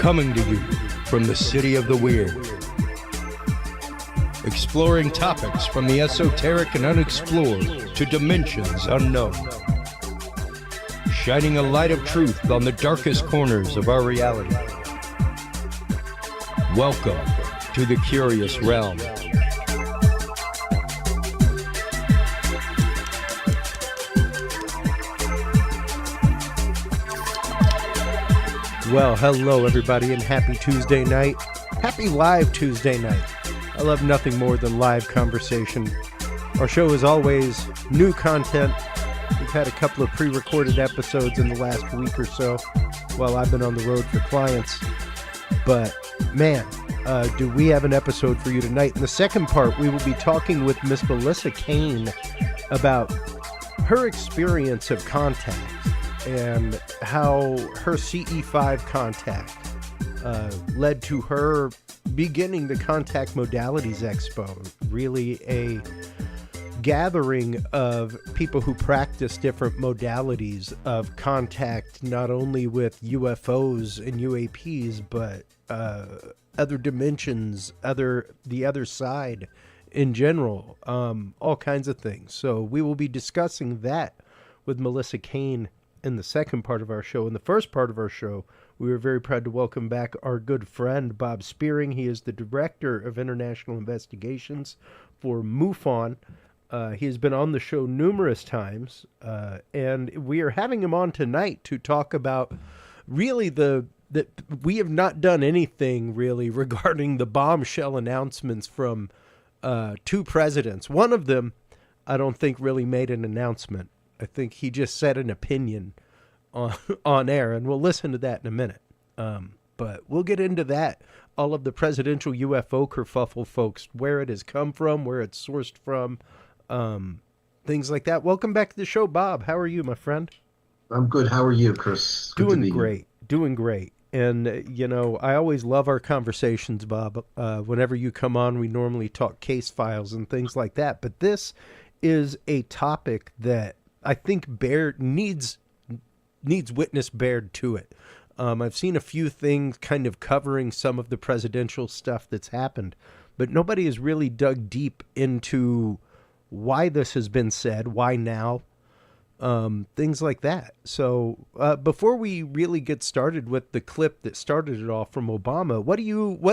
Coming to you from the city of the weird. Exploring topics from the esoteric and unexplored to dimensions unknown. Shining a light of truth on the darkest corners of our reality. Welcome to the Curious Realm. Well, hello everybody, and happy Tuesday night. Happy live Tuesday night. I love nothing more than live conversation. Our show is always new content. We've had a couple of pre-recorded episodes in the last week or so while I've been on the road for clients. But man, do we have an episode for you tonight. In the second part, we will be talking with Miss Melissa Cain about her experience of contact and how her CE5 contact led to her beginning the Contact Modalities Xpo, really a gathering of people who practice different modalities of contact, not only with UFOs and UAPs, but other dimensions, the other side in general, all kinds of things. So we will be discussing that with Melissa Cain in the second part of our show. In the first part of our show, we were very proud to welcome back our good friend, Bob Spearing. He is the Director of International Investigations for MUFON. He has been on the show numerous times, and we are having him on tonight to talk about really that we have not done anything really regarding the bombshell announcements from two presidents. One of them, I don't think really made an announcement. I think he just said an opinion on air, and we'll listen to that in a minute. But we'll get into that, all of the presidential UFO kerfuffle, folks, where it has come from, where it's sourced from, things like that. Welcome back to the show, Bob. How are you, my friend? I'm good. How are you, Chris? Doing great. And, I always love our conversations, Bob. Whenever you come on, we normally talk case files and things like that. But this is a topic that I think needs witness bared to it. I've seen a few things kind of covering some of the presidential stuff that's happened, but nobody has really dug deep into why this has been said, why now, things like that. So before we really get started with the clip that started it all from Obama, what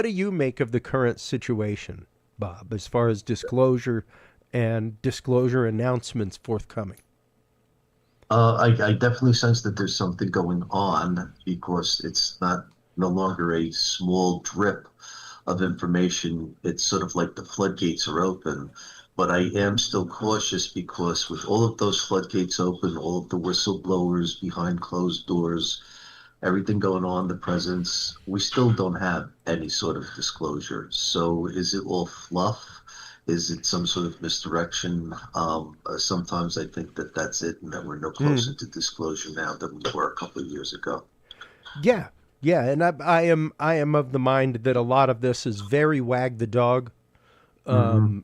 do you make of the current situation, Bob, as far as disclosure and disclosure announcements forthcoming? I definitely sense that there's something going on, because it's no longer a small drip of information. It's sort of like the floodgates are open. But I am still cautious, because with all of those floodgates open, all of the whistleblowers behind closed doors, everything going on, the presidents, we still don't have any sort of disclosure. So is it all fluff? Is it some sort of misdirection? Sometimes I think that that's it, and that we're no closer to disclosure now than we were a couple of years ago. Yeah, and I am of the mind that a lot of this is very wag the dog,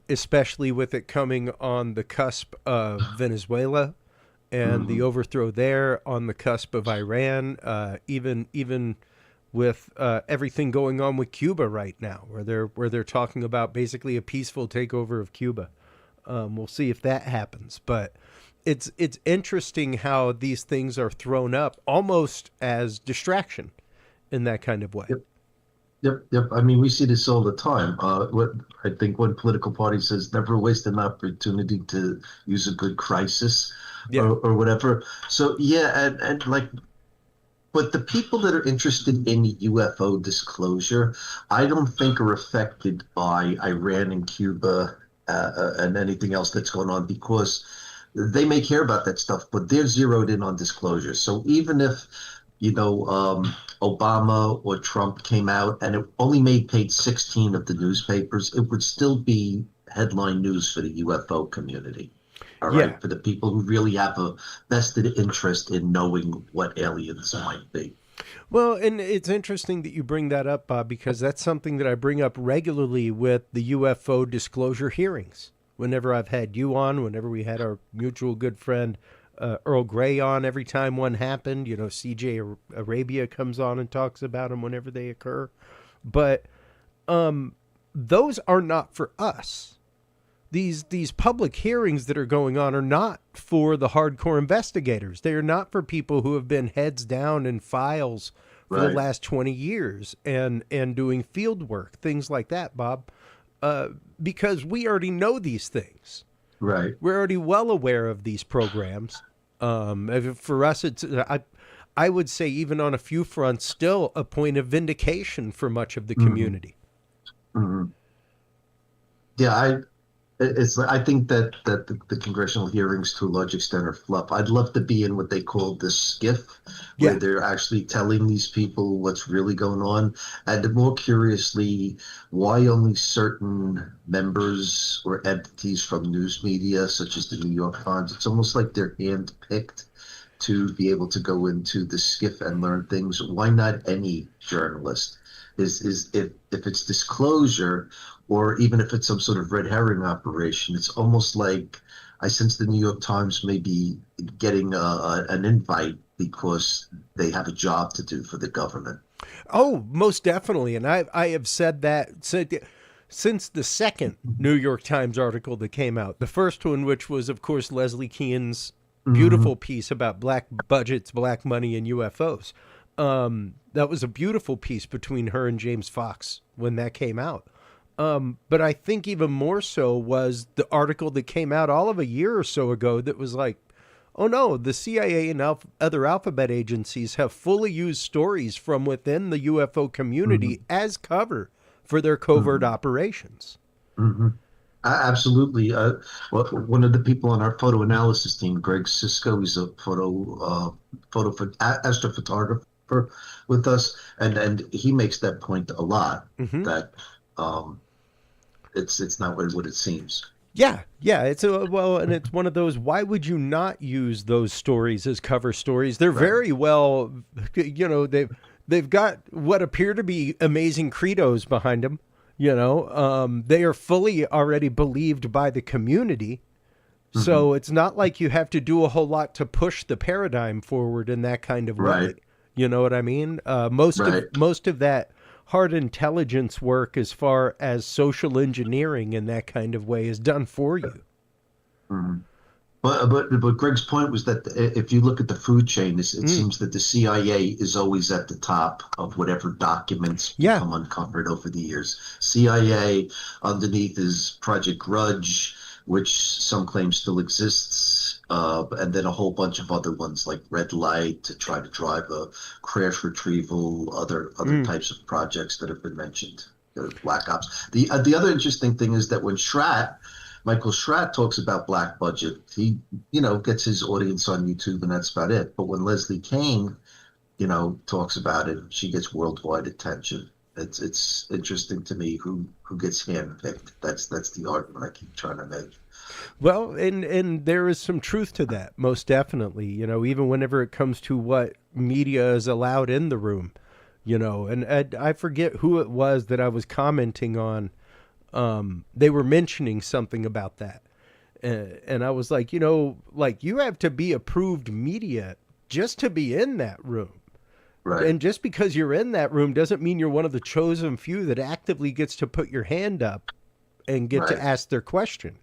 especially with it coming on the cusp of Venezuela and the overthrow there, on the cusp of Iran, even with everything going on with Cuba right now, where they're talking about basically a peaceful takeover of Cuba. We'll see if that happens, but it's interesting how these things are thrown up almost as distraction in that kind of way. Yep. I mean, we see this all the time. What I think one political party says, never waste an opportunity to use a good crisis, or whatever. So and like. But the people that are interested in UFO disclosure, I don't think are affected by Iran and Cuba and anything else that's going on, because they may care about that stuff, but they're zeroed in on disclosure. So even if, Obama or Trump came out and it only made page 16 of the newspapers, it would still be headline news for the UFO community. All right, for the people who really have a vested interest in knowing what aliens might be. Well, and it's interesting that you bring that up, Bob, because that's something that I bring up regularly with the UFO disclosure hearings. Whenever I've had you on, whenever we had our mutual good friend Earl Grey on every time one happened. You know, CJ Arabia comes on and talks about them whenever they occur. But those are not for us. These public hearings that are going on are not for the hardcore investigators. They are not for people who have been heads down in files for the last 20 years and doing field work, things like that, Bob, because we already know these things. Right. We're already well aware of these programs. For us, it's I would say even on a few fronts, still a point of vindication for much of the community. Mm-hmm. Yeah, I think that the congressional hearings to a large extent are fluff. I'd love to be in what they call the skiff, where they're actually telling these people what's really going on. And more curiously, why only certain members or entities from news media, such as the New York Times, it's almost like they're handpicked to be able to go into the skiff and learn things. Why not any journalist? Is if it's disclosure, or even if it's some sort of red herring operation, it's almost like I sense the New York Times may be getting an invite because they have a job to do for the government. Oh, most definitely. And I have said that since the second New York Times article that came out. The first one, which was, of course, Melissa Cain's beautiful piece about black budgets, black money, and UFOs. That was a beautiful piece between her and James Fox when that came out. But I think even more so was the article that came out all of a year or so ago that was like, oh no, the CIA and other alphabet agencies have fully used stories from within the UFO community as cover for their covert operations. Absolutely. Well, one of the people on our photo analysis team, Greg Sisko, he's a astrophotographer with us, and he makes that point a lot, that it's not what it seems. Yeah. It's and it's one of those. Why would you not use those stories as cover stories? They're very well, they've got what appear to be amazing credos behind them. They are fully already believed by the community. So it's not like you have to do a whole lot to push the paradigm forward in that kind of way. You know what I mean? Most of that hard intelligence work, as far as social engineering in that kind of way, is done for you. But Greg's point was that if you look at the food chain, it seems that the CIA is always at the top of whatever documents become uncovered over the years. CIA, underneath is Project Grudge, which some claim still exists, and then a whole bunch of other ones like Red Light to try to drive a crash retrieval, other types of projects that have been mentioned, Black Ops. The other interesting thing is that when Michael Schratt talks about black budget, he gets his audience on YouTube and that's about it. But when Melissa Cain talks about it, she gets worldwide attention. It's interesting to me who gets handpicked. That's the argument I keep trying to make. Well, and there is some truth to that, most definitely. Even whenever it comes to what media is allowed in the room, and I forget who it was that I was commenting on. They were mentioning something about that, and I was like, you have to be approved media just to be in that room. Right. And just because you're in that room doesn't mean you're one of the chosen few that actively gets to put your hand up and get to ask their question.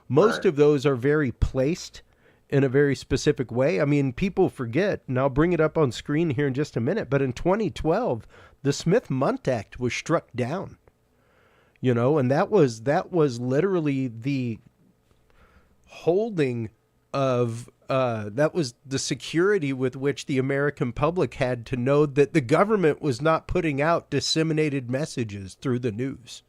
Most of those are very placed in a very specific way. I mean, people forget, and I'll bring it up on screen here in just a minute, but in 2012, the Smith-Mundt Act was struck down, and that was literally the holding of that was the security with which the American public had to know that the government was not putting out disseminated messages through the news,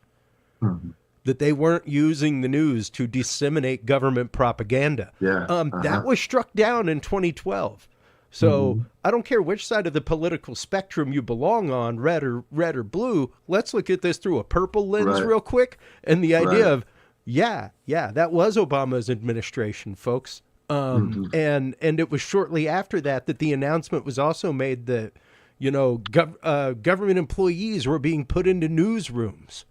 that they weren't using the news to disseminate government propaganda. That was struck down in 2012. So I don't care which side of the political spectrum you belong on, red or blue. Let's look at this through a purple lens real quick. And the idea of, that was Obama's administration, folks. And it was shortly after that the announcement was also made that, government employees were being put into newsrooms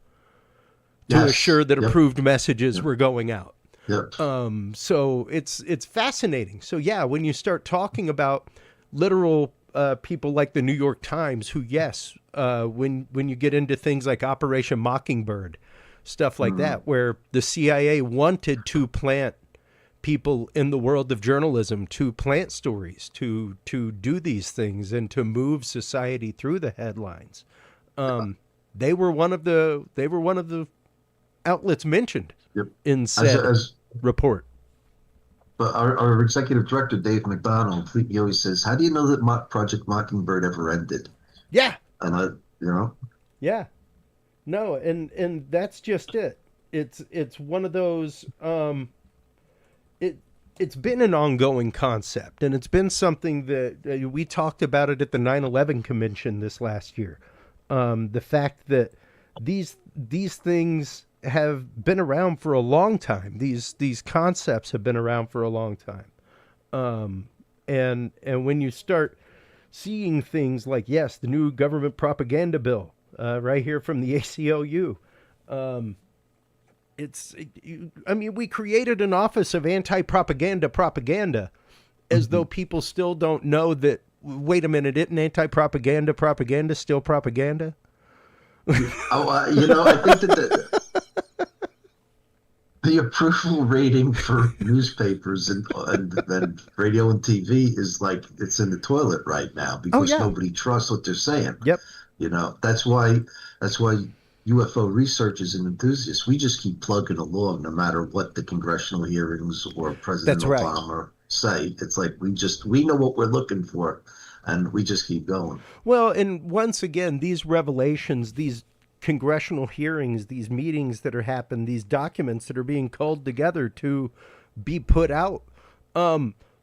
to assure that approved messages were going out. Yep. So it's fascinating. So yeah, when you start talking about literal people like the New York Times, who when you get into things like Operation Mockingbird, stuff like that, where the CIA wanted to plant people in the world of journalism, to plant stories, to do these things, and to move society through the headlines. They were one of the outlets mentioned in said report. But our executive director, Dave McDonald, he always says, "How do you know that Project Mockingbird ever ended?" Yeah. And Yeah. No, and that's just it. It's one of those. It's been an ongoing concept, and it's been something that we talked about it at the 9/11 convention this last year. The fact that these things have been around for a long time. These concepts have been around for a long time. And when you start seeing things like, yes, the new government propaganda bill, right here from the ACLU, we created an office of anti-propaganda as though people still don't know that, wait a minute, isn't anti-propaganda still propaganda? I think that the approval rating for newspapers and radio and TV is like it's in the toilet right now because nobody trusts what they're saying. Yep. That's why UFO researchers and enthusiasts, we just keep plugging along no matter what the congressional hearings or President Obama say. It's like we know what we're looking for, and we just keep going. Well, and once again, these revelations, these congressional hearings, these meetings that are happening, these documents that are being culled together to be put out,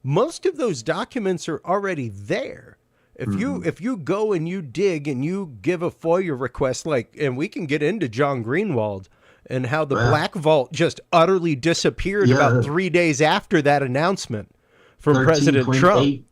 most of those documents are already there. If you go and you dig and you give a FOIA request, and we can get into John Greenwald and how the Black Vault just utterly disappeared about 3 days after that announcement from President Trump.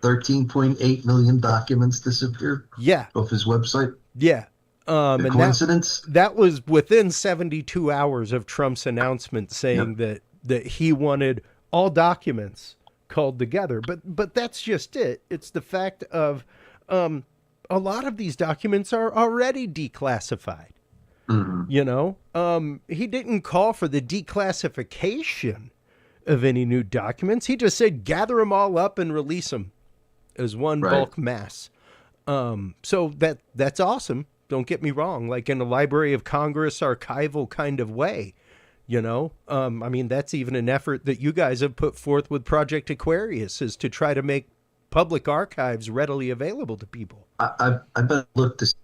13.8 million documents disappeared off his website. Yeah. And coincidence? That was within 72 hours of Trump's announcement saying that he wanted all documents called together. But that's just it. It's the fact of a lot of these documents are already declassified. He didn't call for the declassification of any new documents. He just said gather them all up and release them as one bulk mass. So that's awesome. Don't get me wrong. Like in a Library of Congress archival kind of way. That's even an effort that you guys have put forth with Project Aquarius, is to try to make public archives readily available to people. I bet look this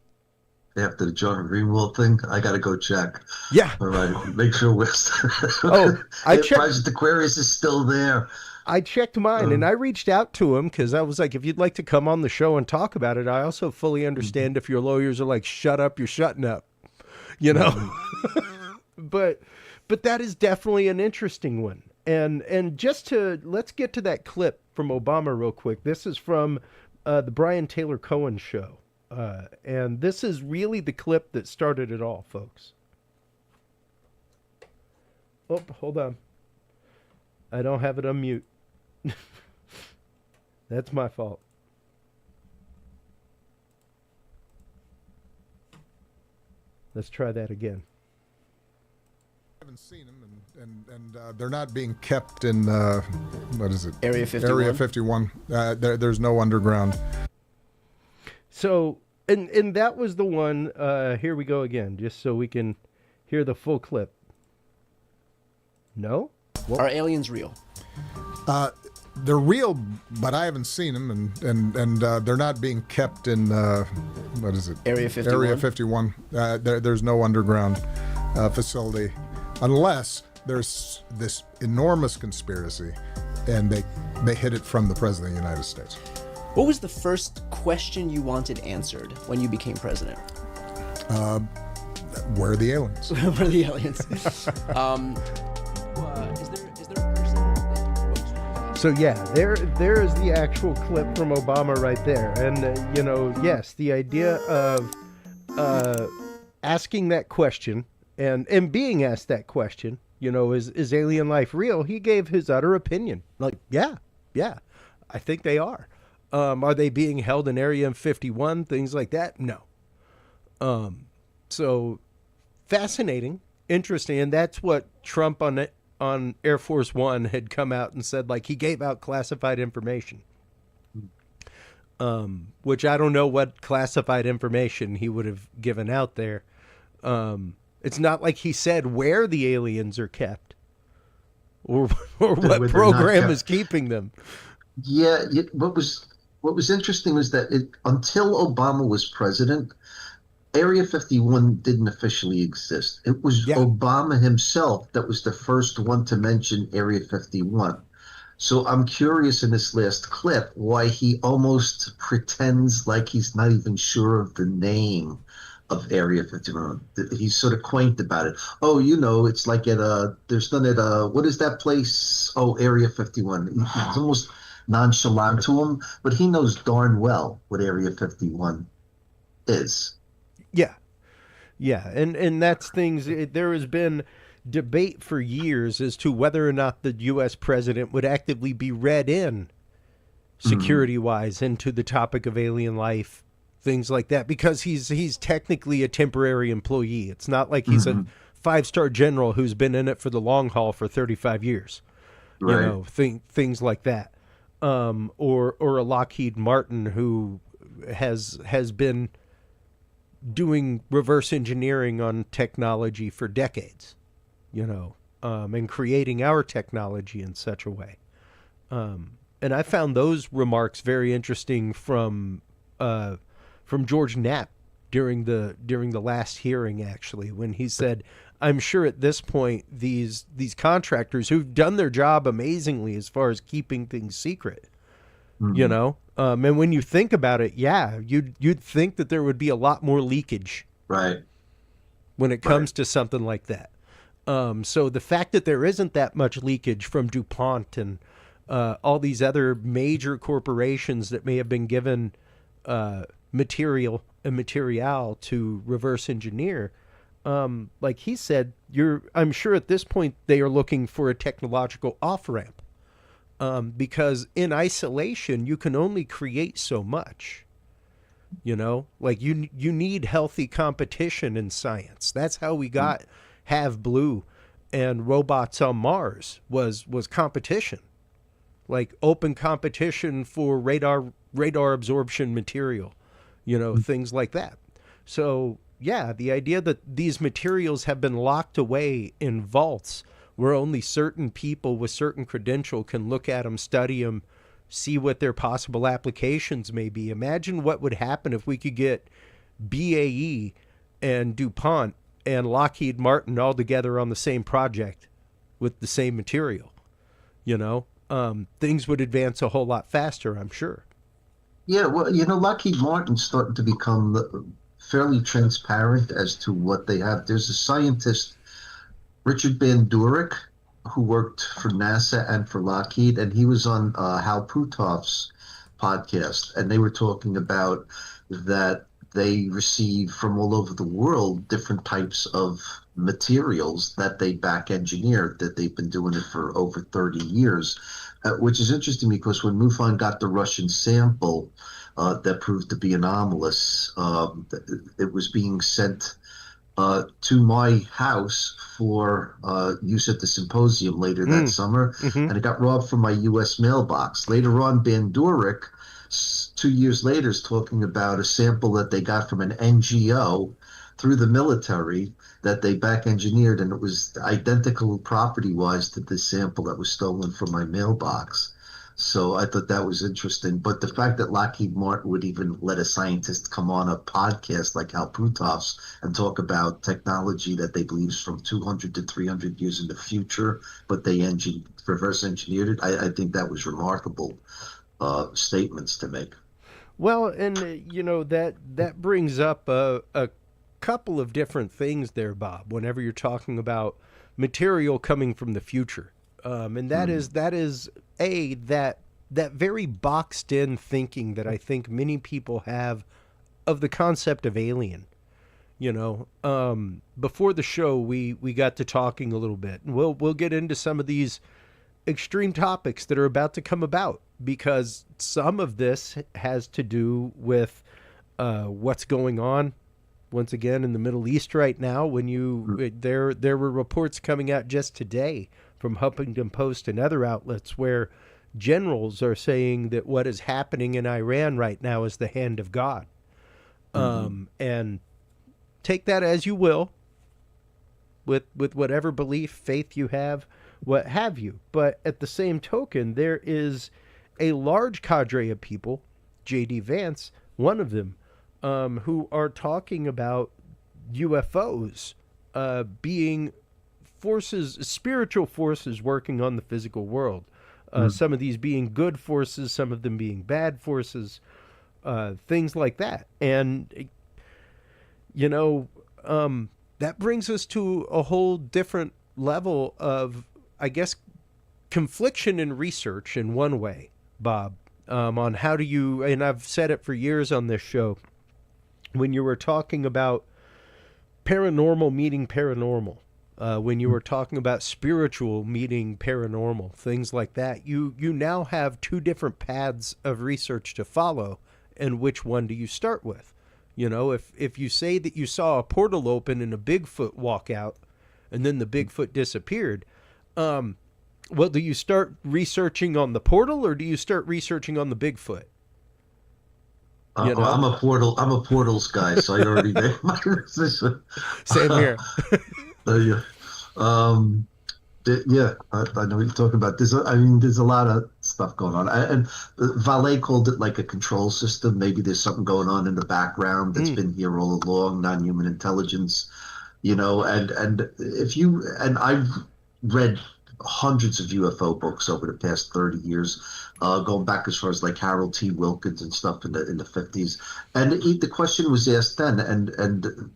after the John Greenwald thing. I got to go check. Yeah. All right. Make sure we're I checked. Project Aquarius is still there. I checked mine and I reached out to him because I was like, if you'd like to come on the show and talk about it, I also fully understand if your lawyers are like, shut up, you're shutting up, But that is definitely an interesting one. And let's get to that clip from Obama real quick. This is from the Brian Taylor Cohen show. And this is really the clip that started it all, folks. Oh, hold on. I don't have it on mute. That's my fault. Let's try that again. I haven't seen them, and they're not being kept in what is it? Area 51. Area 51. There's no underground. So, and that was the one. Here we go again, just so we can hear the full clip. No? What? Are aliens real? They're real, but I haven't seen them, and they're not being kept in what is it? Area 51. Area 51. There's no underground facility, unless there's this enormous conspiracy, and they hid it from the President of the United States. What was the first question you wanted answered when you became president? Where are the aliens? Where are the aliens? Is there a person that... So yeah, there is the actual clip from Obama right there. And, yes, the idea of asking that question and being asked that question, Is alien life real? He gave his utter opinion. Like, yeah, I think they are. Are they being held in Area 51? Things like that? No. So fascinating, interesting, and that's what Trump on Air Force One had come out and said, like, he gave out classified information. Which I don't know what classified information he would have given out there. It's not like he said where the aliens are kept or what program is keeping them. Yeah, what was interesting was that until Obama was president, Area 51 didn't officially exist. It was Obama himself that was the first one to mention Area 51. So I'm curious in this last clip why he almost pretends like he's not even sure of the name of Area 51. He's sort of quaint about it. Oh, it's like there's none at what is that place? Oh, Area 51. It's almost nonchalant to him, but he knows darn well what Area 51 is. Yeah, and that's things. There has been debate for years as to whether or not the U.S. president would actively be read in security-wise into the topic of alien life, things like that, because he's technically a temporary employee. It's not like he's a five-star general who's been in it for the long haul for 35 years. Right. Things like that. Or a Lockheed Martin who has been doing reverse engineering on technology for decades, and creating our technology in such a way. And I found those remarks very interesting from George Knapp during the last hearing, actually, when he said, I'm sure at this point these contractors who've done their job amazingly as far as keeping things secret, and when you think about it, you'd think that there would be a lot more leakage, right, when it comes to something like that. So the fact that there isn't that much leakage from DuPont and all these other major corporations that may have been given material to reverse engineer, like he said, I'm sure at this point they are looking for a technological off-ramp. Because in isolation, you can only create so much, like you need healthy competition in science. That's how we got Have Blue and robots on Mars was competition, like open competition for radar absorption material, things like that. So the idea that these materials have been locked away in vaults where only certain people with certain credential can look at them, study them, see what their possible applications may be. Imagine what would happen if we could get BAE and DuPont and Lockheed Martin all together on the same project with the same material. Things would advance a whole lot faster, I'm sure. Yeah, well, Lockheed Martin's starting to become fairly transparent as to what they have. There's a scientist, Richard Van Durek, who worked for NASA and for Lockheed, and he was on Hal Puthoff's podcast, and they were talking about that they receive from all over the world different types of materials that they back engineered, that they've been doing it for over 30 years, which is interesting because when MUFON got the Russian sample that proved to be anomalous, it was being sent to my house for use at the symposium later that summer, and it got robbed from my U.S. mailbox. Later on, Van Durek, 2 years later, is talking about a sample that they got from an NGO through the military that they back engineered, and it was identical property-wise to the sample that was stolen from my mailbox. So I thought that was interesting. But the fact that Lockheed Martin would even let a scientist come on a podcast like Hal Puthoff's and talk about technology that they believe is from 200 to 300 years in the future, but they reverse engineered it, I think that was remarkable statements to make. Well, and that brings up a couple of different things there, Bob, whenever you're talking about material coming from the future. And that is that very boxed in thinking that I think many people have of the concept of alien. Before the show, we got to talking a little bit. We'll get into some of these extreme topics that are about to come about, because some of this has to do with what's going on once again in the Middle East right now. There were reports coming out just today from Huffington Post and other outlets where generals are saying that what is happening in Iran right now is the hand of God. And take that as you will, with whatever belief, faith you have, what have you. But at the same token, there is a large cadre of people, J.D. Vance, one of them, who are talking about UFOs being forces, spiritual forces working on the physical world. Some of these being good forces, some of them being bad forces, things like that. And, that brings us to a whole different level of, I guess, confliction in research in one way, Bob, on how do you, and I've said it for years on this show, when you were talking about paranormal meeting paranormal, when you were talking about spiritual meeting paranormal, things like that, you now have two different paths of research to follow, and which one do you start with? If you say that you saw a portal open and a Bigfoot walk out, and then the Bigfoot disappeared, well, do you start researching on the portal, or do you start researching on the Bigfoot? I'm a portals guy, so I already made my decision. Same here. Yeah. I know what you're talking about. There's a lot of stuff going on. And Valet called it like a control system. Maybe there's something going on in the background that's been here all along, non-human intelligence, and I've read hundreds of UFO books over the past 30 years, going back as far as like Harold T. Wilkins and stuff in the 50s. And the question was asked then, and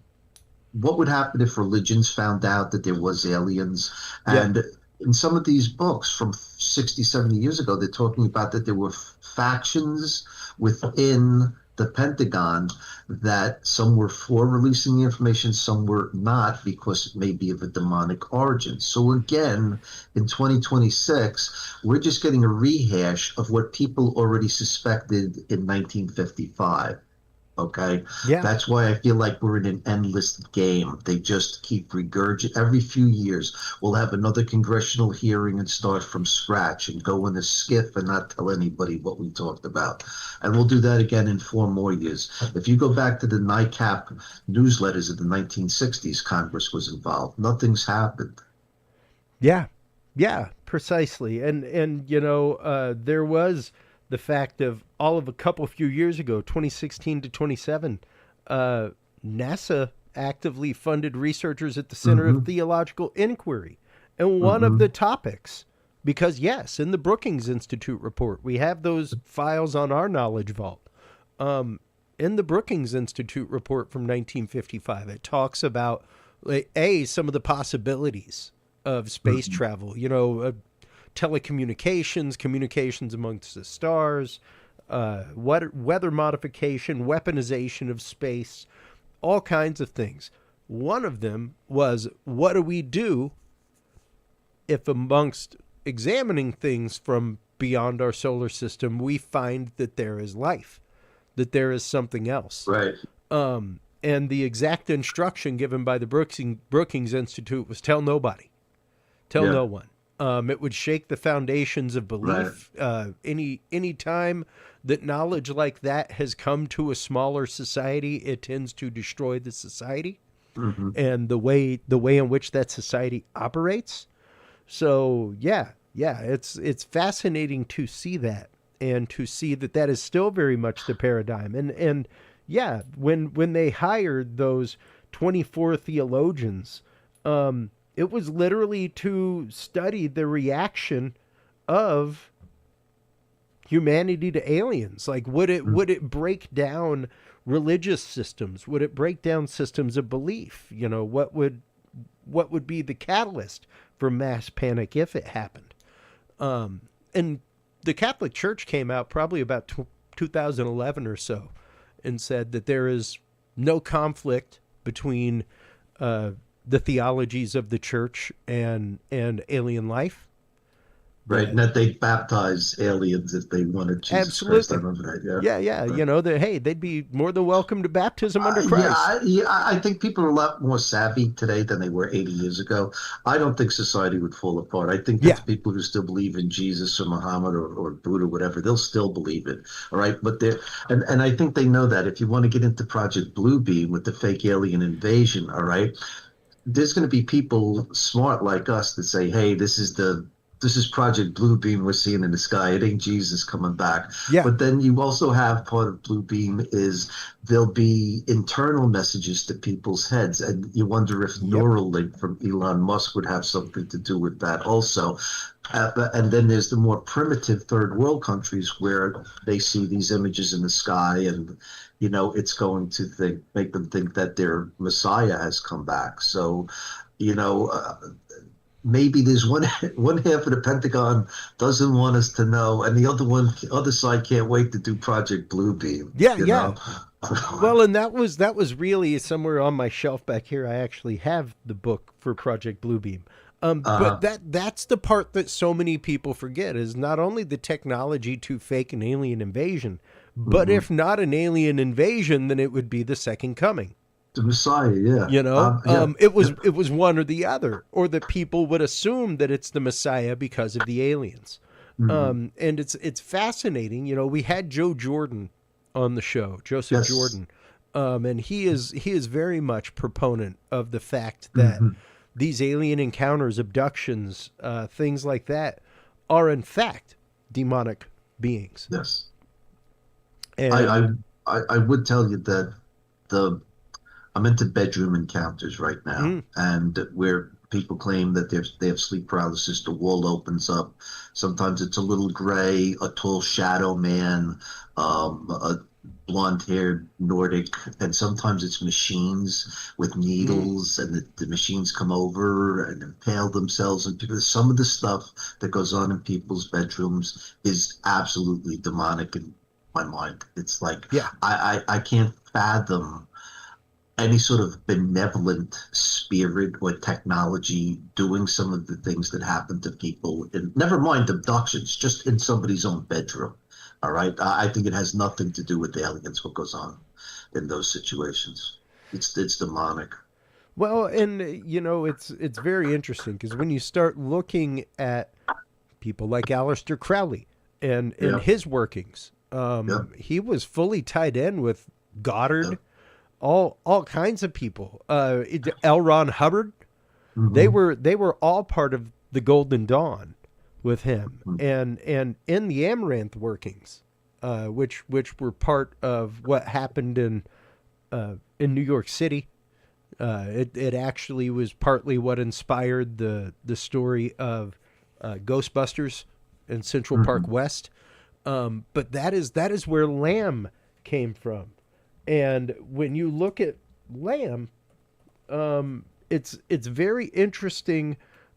what would happen if religions found out that there was aliens? And in some of these books from 60, 70 years ago, they're talking about that there were factions within the Pentagon, that some were for releasing the information, some were not, because it may be of a demonic origin. So again, in 2026, we're just getting a rehash of what people already suspected in 1955. Okay. Yeah. That's why I feel like we're in an endless game. They just keep regurgitating. Every few years, we'll have another congressional hearing and start from scratch and go in a skiff and not tell anybody what we talked about. And we'll do that again in 4 more years. If you go back to the NICAP newsletters of the 1960s, Congress was involved. Nothing's happened. Yeah, precisely. And there was the fact of all of a few years ago, 2016 to 27, NASA actively funded researchers at the Center of Theological Inquiry. And one of the topics, because yes, in the Brookings Institute report, we have those files on our knowledge vault. In the Brookings Institute report from 1955, it talks about, some of the possibilities of space travel, telecommunications, communications amongst the stars, weather modification, weaponization of space, all kinds of things. One of them was, what do we do if amongst examining things from beyond our solar system, we find that there is life, that there is something else? Right. And the exact instruction given by the Brookings Institute was tell no one. It would shake the foundations of belief. Right. Any time that knowledge like that has come to a smaller society, it tends to destroy the society and the way in which that society operates. So it's fascinating to see that, and to see that is still very much the paradigm. And when they hired those 24 theologians, it was literally to study the reaction of humanity to aliens. Like, would it break down religious systems? Would it break down systems of belief? What would be the catalyst for mass panic if it happened? And the Catholic Church came out probably about 2011 or so and said that there is no conflict between the theologies of the church and alien life. Right, and that they baptize aliens if they wanted Jesus Christ. I remember that. Yeah. Right. You know, that, hey, they'd be more than welcome to baptism under Christ. I think people are a lot more savvy today than they were 80 years ago. I don't think society would fall apart. I think that people who still believe in Jesus or Muhammad or Buddha, whatever, they'll still believe it. All right, but and I think they know that if you want to get into Project Bluebeam with the fake alien invasion, all right, there's going to be people smart like us that say, hey, this is Project Bluebeam we're seeing in the sky. It ain't Jesus coming back. Yeah. But then you also have part of Bluebeam is there'll be internal messages to people's heads. And you wonder if Neuralink from Elon Musk would have something to do with that also. And then there's the more primitive third world countries where they see these images in the sky and, you know, it's going to make them think that their Messiah has come back. So, you know, maybe there's one half of the Pentagon doesn't want us to know, and the other side can't wait to do Project Bluebeam. Yeah. Well, and that was really somewhere on my shelf back here. I actually have the book for Project Bluebeam. But that's the part that so many people forget is not only the technology to fake an alien invasion, but if not an alien invasion, then it would be the second coming. The Messiah, yeah. You know, it was one or the other, or that people would assume that it's the Messiah because of the aliens. And it's fascinating. You know, we had Joe Jordan on the show, Joseph Jordan, and he is very much proponent of the fact that these alien encounters, abductions, things like that, are in fact demonic beings. Yes. And I would tell you that I'm into bedroom encounters right now, and where people claim that they have sleep paralysis, the wall opens up. Sometimes it's a little gray, a tall shadow man, a blonde-haired Nordic, and sometimes it's machines with needles, and the machines come over and impale themselves. And people, some of the stuff that goes on in people's bedrooms is absolutely demonic in my mind. It's like I can't fathom any sort of benevolent spirit or technology doing some of the things that happen to people, and never mind abductions, just in somebody's own bedroom. All right. I think it has nothing to do with aliens, what goes on in those situations. It's demonic. Well, and you know, it's very interesting because when you start looking at people like Aleister Crowley and his workings, he was fully tied in with Goddard, all kinds of people. L. Ron Hubbard, they were all part of the Golden Dawn with him, and in the Amaranth workings, which were part of what happened in New York City. It actually was partly what inspired the story of Ghostbusters in Central Park West. But that is where Lamb came from. And when you look at Lamb, it's very interesting.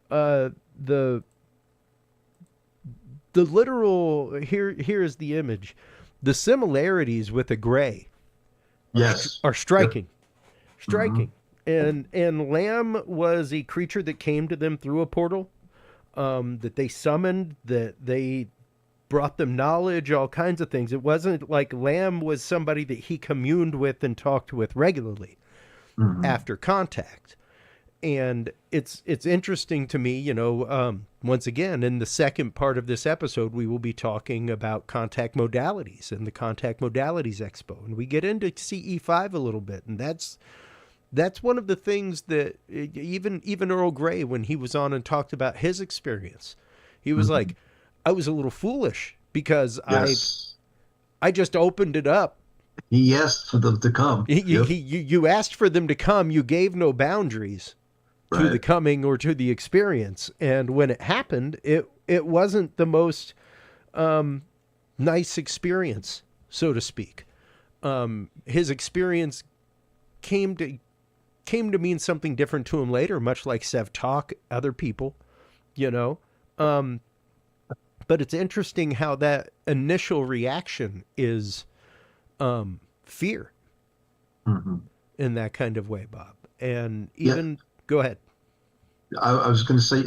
The literal here is the image. The similarities with a gray, are striking, And Lamb was a creature that came to them through a portal, that they summoned, that they brought them knowledge, all kinds of things. It wasn't like Lamb was somebody that he communed with and talked with regularly after contact. And it's interesting to me, you know, once again, in the second part of this episode, we will be talking about contact modalities and the Contact Modalities Expo. And we get into CE5 a little bit. And that's one of the things that even Earl Grey, when he was on and talked about his experience, he was like, I was a little foolish because I just opened it up. He asked for them to come. You asked for them to come. You gave no boundaries to the coming or to the experience. And when it happened, it wasn't the most nice experience, so to speak. His experience came to mean something different to him later, much like Sev Talk, other people, you know. But it's interesting how that initial reaction is fear. in that kind of way, Bob. And even go ahead. I was going to say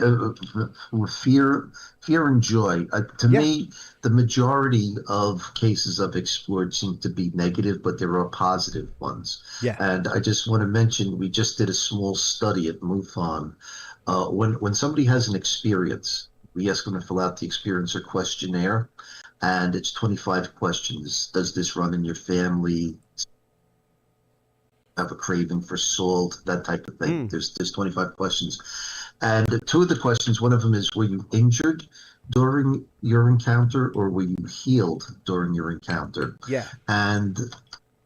fear and joy. To me, the majority of cases I've explored seem to be negative, but there are positive ones. Yeah. And I just want to mention, we just did a small study at MUFON. When somebody has an experience, we ask them to fill out the experiencer questionnaire, and it's 25 questions. Does this run in your family? Have a craving for salt, that type of thing. There's 25 questions. And two of the questions, one of them is, were you injured during your encounter or were you healed during your encounter? Yeah. And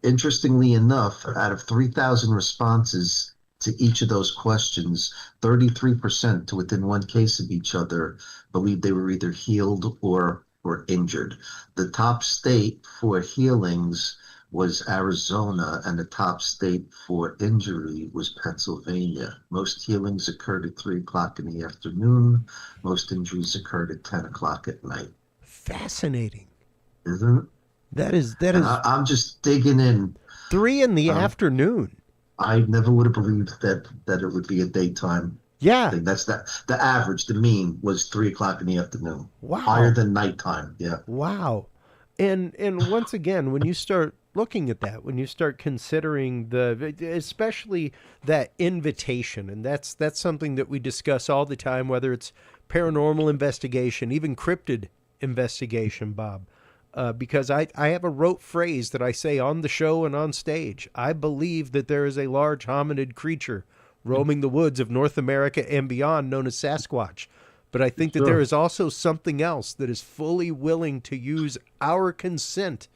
interestingly enough, out of 3,000 responses to each of those questions, 33% to within one case of each other believed they were either healed or injured. The top state for healings was Arizona, and the top state for injury was Pennsylvania. Most healings occurred at 3 o'clock in the afternoon. Most injuries occurred at 10 o'clock at night. Fascinating. Isn't it? That is. I'm just digging in. 3 in the afternoon. I never would have believed that it would be a daytime thing. That's the average, the mean was 3 o'clock in the afternoon. Wow. Higher than nighttime. Yeah. Wow. And once again, when you start looking at that, when you start considering especially that invitation, and that's something that we discuss all the time, whether it's paranormal investigation, even cryptid investigation, Bob, because I have a rote phrase that I say on the show and on stage. I believe that there is a large hominid creature roaming the woods of North America and beyond known as Sasquatch. But I think that there is also something else that is fully willing to use our consent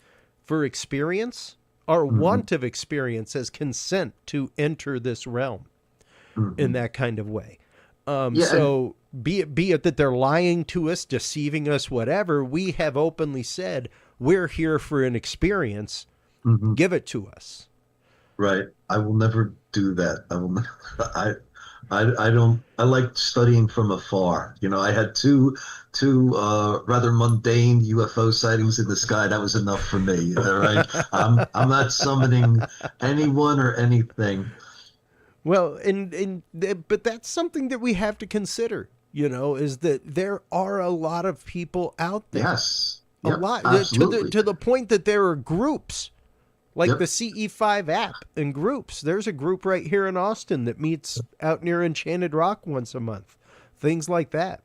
for experience, our want of experience as consent to enter this realm in that kind of way. So be it that they're lying to us, deceiving us, whatever, we have openly said, we're here for an experience. Give it to us. Right. I will never do that. I will never, I don't. I like studying from afar. You know, I had two rather mundane UFO sightings in the sky. That was enough for me. All right, I'm not summoning anyone or anything. Well, but that's something that we have to consider. You know, is that there are a lot of people out there. Yes, a lot to the point that there are groups. Like the CE5 app and groups. There's a group right here in Austin that meets out near Enchanted Rock once a month. Things like that.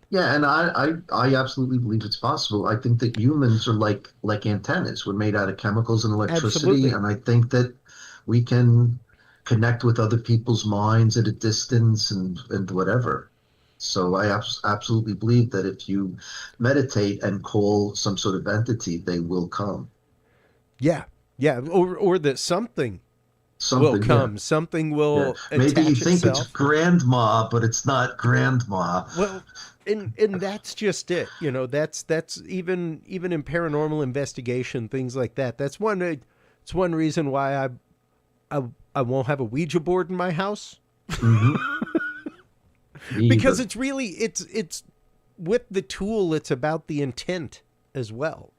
Yeah, and I absolutely believe it's possible. I think that humans are like antennas. We're made out of chemicals and electricity. Absolutely. And I think that we can connect with other people's minds at a distance and whatever. So I absolutely believe that if you meditate and call some sort of entity, they will come. Yeah. Yeah, or that something will come. Yeah. Something will Maybe attach you think itself. It's grandma, but it's not grandma. Well, and that's just it. You know, that's even in paranormal investigation, things like that. That's one reason why I won't have a Ouija board in my house. Because it's really it's with the tool. It's about the intent as well.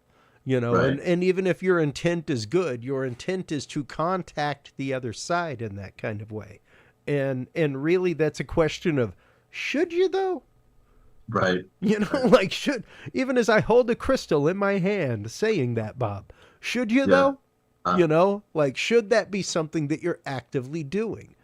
You know, right. and even if your intent is good, your intent is to contact the other side in that kind of way. And really that's a question of, should you though? Right. You know, like even as I hold a crystal in my hand saying that, Bob, should you though? You know, like, should that be something that you're actively doing?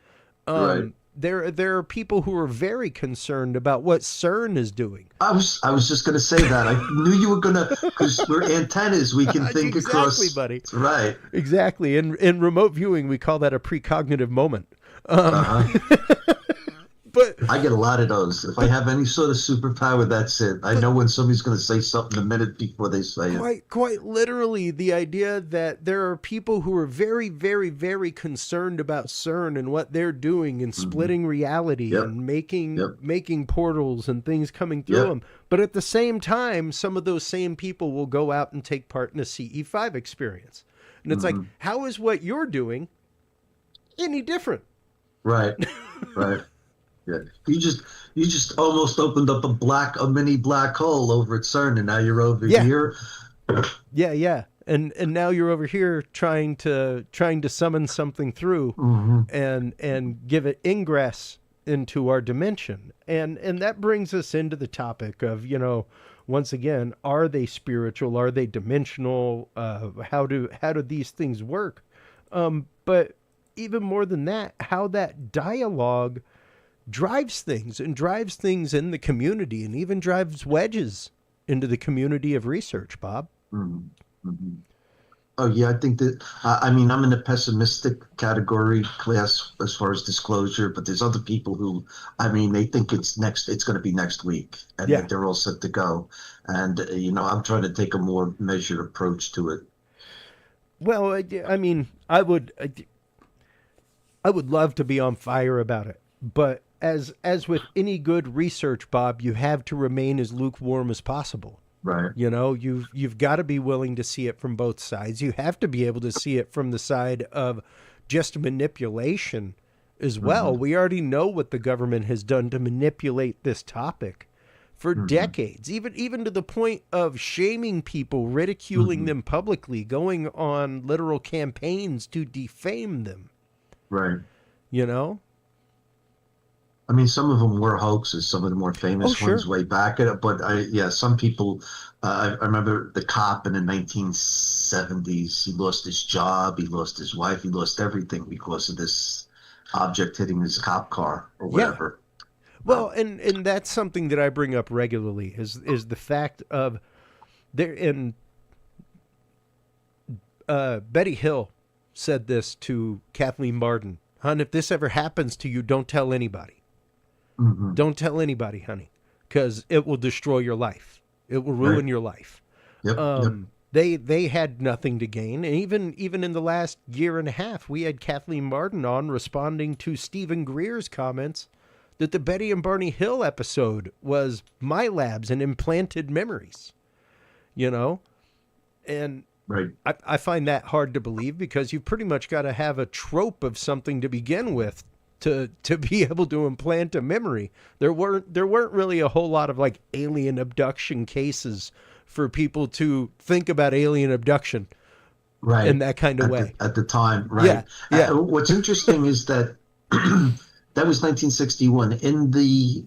Right. There are people who are very concerned about what CERN is doing. I was just going to say that. I knew you were going to, because we're antennas. We can think across. Exactly, buddy. Right. Exactly. In remote viewing, we call that a precognitive moment. But I get a lot of those. If I have any sort of superpower, that's it. I know when somebody's going to say something a minute before they say it. Quite literally, the idea that there are people who are very, very, very concerned about CERN and what they're doing and splitting reality and making portals and things coming through them. But at the same time, some of those same people will go out and take part in a CE5 experience. And it's like, how is what you're doing any different? Right. Right. Yeah. You just almost opened up a mini black hole over at CERN, and now you're over here. Yeah. And now you're over here trying to summon something through and give it ingress into our dimension. And that brings us into the topic of, once again, are they spiritual? Are they dimensional? How do these things work? But even more than that, how that dialogue drives things in the community, and even drives wedges into the community of research, Bob. Oh yeah, I think that I'm in the pessimistic category class as far as disclosure, but there's other people who, they think it's going to be next week, and that they're all set to go. And I'm trying to take a more measured approach to it. Well, I would love to be on fire about it, but as with any good research, Bob, you have to remain as lukewarm as possible. Right. You've got to be willing to see it from both sides. You have to be able to see it from the side of just manipulation as well. We already know what the government has done to manipulate this topic for decades, even to the point of shaming people, ridiculing them publicly, going on literal campaigns to defame them. Right. Some of them were hoaxes, some of the more famous ones way back. But some people, I remember the cop in the 1970s, he lost his job, he lost his wife, he lost everything because of this object hitting his cop car or whatever. Well, and that's something that I bring up regularly is the fact of Betty Hill said this to Kathleen Martin. Hon, if this ever happens to you, don't tell anybody. Don't tell anybody, honey, because it will destroy your life. It will ruin your life. They had nothing to gain. And even in the last year and a half, we had Kathleen Martin on responding to Stephen Greer's comments that the Betty and Barney Hill episode was my labs and implanted memories, and I find that hard to believe, because you've pretty much got to have a trope of something to begin with to be able to implant a memory. There weren't really a whole lot of like alien abduction cases for people to think about alien abduction in that kind of way at the time. Right. Yeah. What's interesting is that that was 1961 in the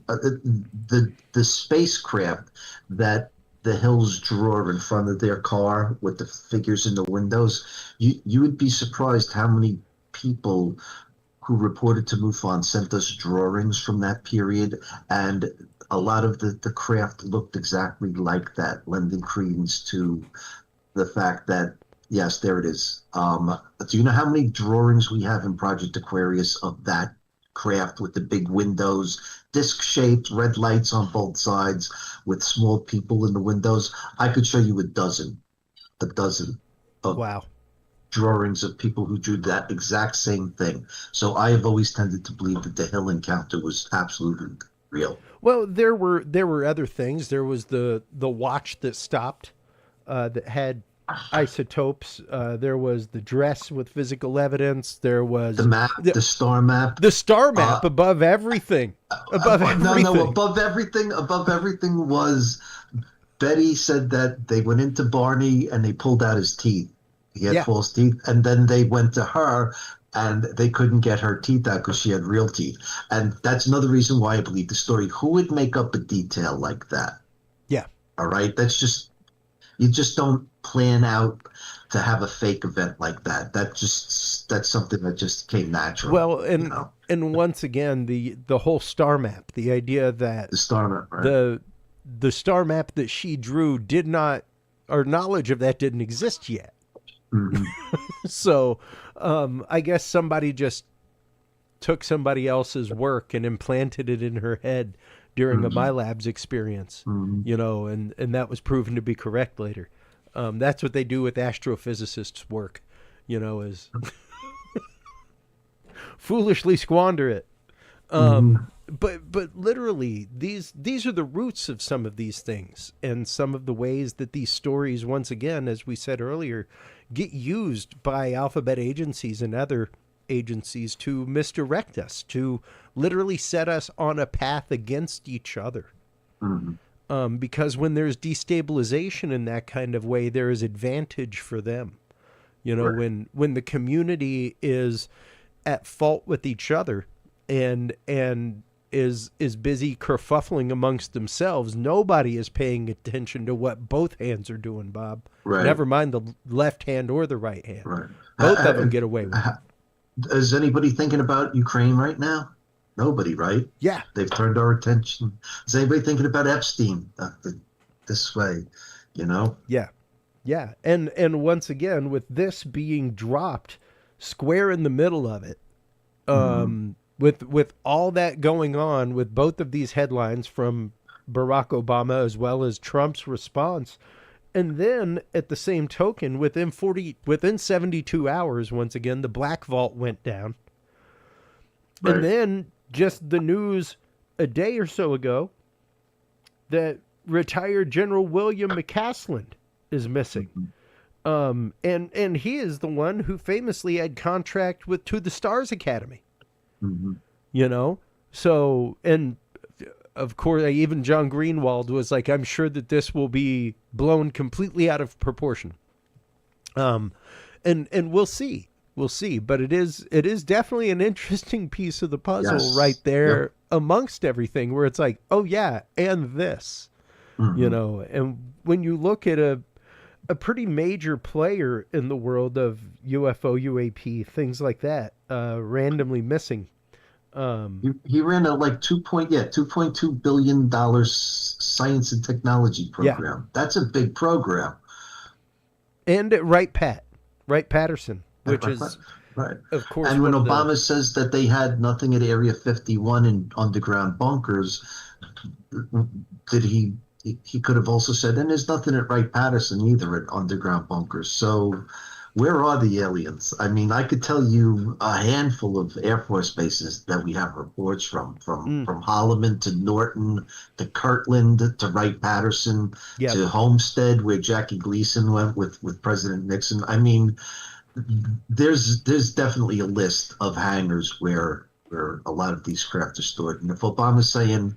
spacecraft that the Hills draw in front of their car with the figures in the windows. You would be surprised how many people who reported to MUFON sent us drawings from that period, and a lot of the craft looked exactly like that, lending credence to the fact that, yes, there it is. Do you know how many drawings we have in Project Aquarius of that craft with the big windows, disc-shaped, red lights on both sides, with small people in the windows? I could show you a dozen of drawings of people who drew that exact same thing. So I have always tended to believe that the Hill encounter was absolutely real. Well, there were other things. There was the watch that stopped, that had isotopes. There was the dress with physical evidence. There was the map, the star map. The star map above everything. Above everything was Betty said that they went into Barney and they pulled out his teeth. He had false teeth, and then they went to her and they couldn't get her teeth out because she had real teeth. And that's another reason why I believe the story. Who would make up a detail like that? Yeah. All right. You just don't plan out to have a fake event like that. That's something that just came natural. Well, and once again, the whole star map, the idea that the star map, right? The star map that she drew did not, or knowledge of that didn't exist yet. So I guess somebody just took somebody else's work and implanted it in her head during a MyLabs experience, and that was proven to be correct later. That's what they do with astrophysicists' work, is foolishly squander it. But literally, these are the roots of some of these things, and some of the ways that these stories, once again, as we said earlier, get used by alphabet agencies and other agencies to misdirect us, to literally set us on a path against each other. Because when there's destabilization in that kind of way, there is advantage for them. You know, Right. when the community is at fault with each other and is busy kerfuffling amongst themselves, nobody is paying attention to what both hands are doing, Bob. Right. Never mind the left hand or the right hand. Right. Both of them get away with it. Is anybody thinking about Ukraine right now? Nobody, right? Yeah. They've turned our attention. Is anybody thinking about Epstein this way? You know? Yeah. Yeah. And once again, with this being dropped square in the middle of it, with all that going on with both of these headlines from Barack Obama as well as Trump's response, and then at the same token, within 72 hours, once again, the Black Vault went down. Right. And then just the news a day or so ago that retired General William McCaslin is missing. And he is the one who famously had contract with To the Stars Academy. You know? So, and of course, even John Greenwald was like, I'm sure that this will be blown completely out of proportion. And we'll see. We'll see. But it is definitely an interesting piece of the puzzle Yes. right there Yep. amongst everything, where it's like, oh yeah, and this. You know, and when you look at a pretty major player in the world of UFO, UAP, things like that, randomly missing. He ran a like $2.2 billion science and technology program. That's a big program. And at Wright Patterson, which is, Right. of course, And when one of the- Obama says that they had nothing at Area 51 in underground bunkers, did he could have also said, and there's nothing at Wright-Patterson either at underground bunkers. So where are the aliens? I mean, I could tell you a handful of Air Force bases that we have reports from Holloman to Norton to Kirtland to Wright-Patterson Yep. to Homestead, where Jackie Gleason went with President Nixon. I mean, there's definitely a list of hangars where a lot of these craft are stored. And if Obama's saying,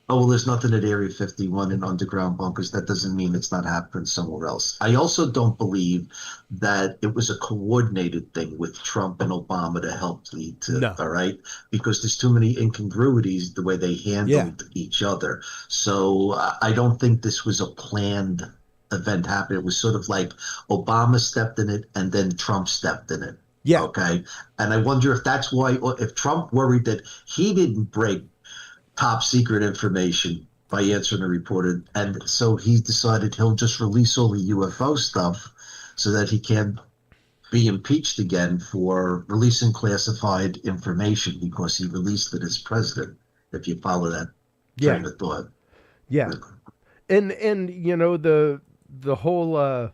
oh, well, there's nothing at Area 51 in underground bunkers, that doesn't mean it's not happening somewhere else. I also don't believe that it was a coordinated thing with Trump and Obama to help lead to, No. all right? Because there's too many incongruities the way they handled each other. So I don't think this was a planned event happening. It was sort of like Obama stepped in it and then Trump stepped in it. Yeah. Okay. And I wonder if that's why, if Trump worried that he didn't break top secret information by answering a reporter, and so he decided he'll just release all the UFO stuff so that he can be impeached again for releasing classified information because he released it as president, if you follow that train of thought. Yeah. And you know, the whole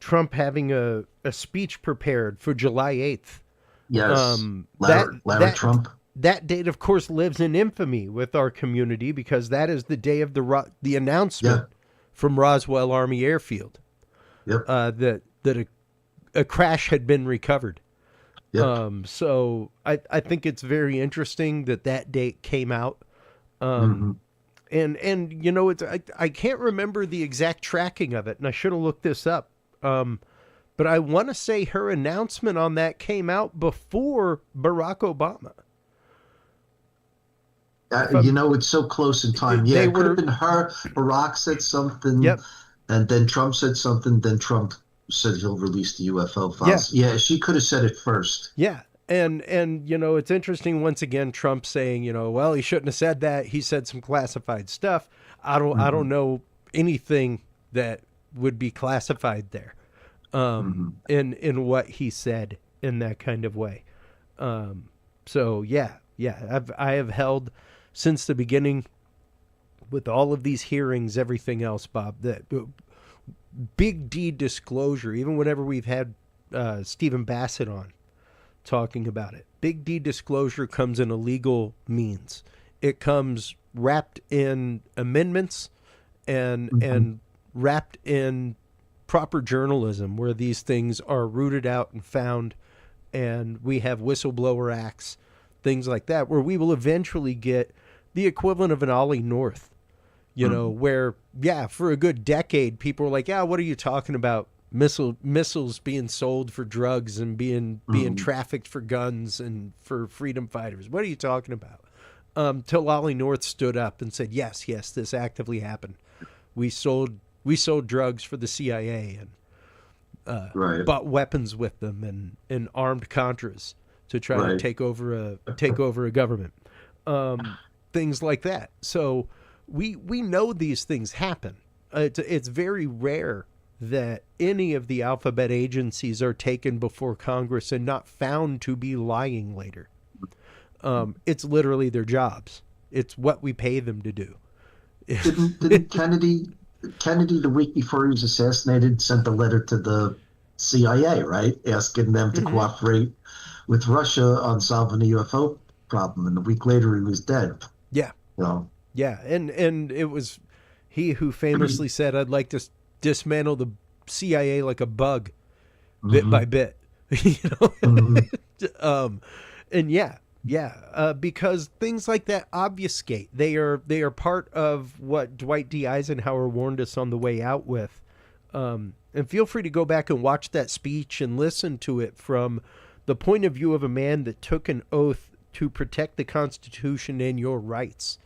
Trump having a speech prepared for July 8th. Yes. Larry Trump. That date, of course, lives in infamy with our community because that is the day of the announcement from Roswell Army Airfield. Yep. That a crash had been recovered. Yep. So I think it's very interesting that date came out. And you know, I can't remember the exact tracking of it, and I should have looked this up. But I want to say her announcement on that came out before Barack Obama. You know, it's so close in time. Yeah, it could have been her. Barack said something, and then Trump said something. Then Trump said he'll release the UFO files. Yeah, she could have said it first. Yeah, and you know, it's interesting. Once again, Trump saying, you know, well, he shouldn't have said that. He said some classified stuff. I don't know anything that would be classified there, in what he said in that kind of way. So I have held since the beginning with all of these hearings, everything else, Bob, that big D disclosure, even whenever we've had Stephen Bassett on talking about it, big D disclosure comes in a legal means. It comes wrapped in amendments and wrapped in proper journalism where these things are rooted out and found, and we have whistleblower acts, things like that, where we will eventually get the equivalent of an Ollie North, You know, where, for a good decade, people were like, what are you talking about? Missiles being sold for drugs and being trafficked for guns and for freedom fighters. What are you talking about? Till Ollie North stood up and said, yes, this actively happened. We sold drugs for the CIA and bought weapons with them and armed Contras to try to take over a government. Things like that. So we know these things happen. It's very rare that any of the alphabet agencies are taken before Congress and not found to be lying later. It's literally their jobs. It's what we pay them to do. Didn't Kennedy, the week before he was assassinated, sent a letter to the CIA, right, asking them to cooperate with Russia on solving the UFO problem, and a week later he was dead. Yeah. So. Yeah, and it was he who famously said, "I'd like to dismantle the CIA like a bug, bit by bit." And because things like that obfuscate. They are part of what Dwight D. Eisenhower warned us on the way out with. And feel free to go back and watch that speech and listen to it from the point of view of a man that took an oath to protect the Constitution and your rights.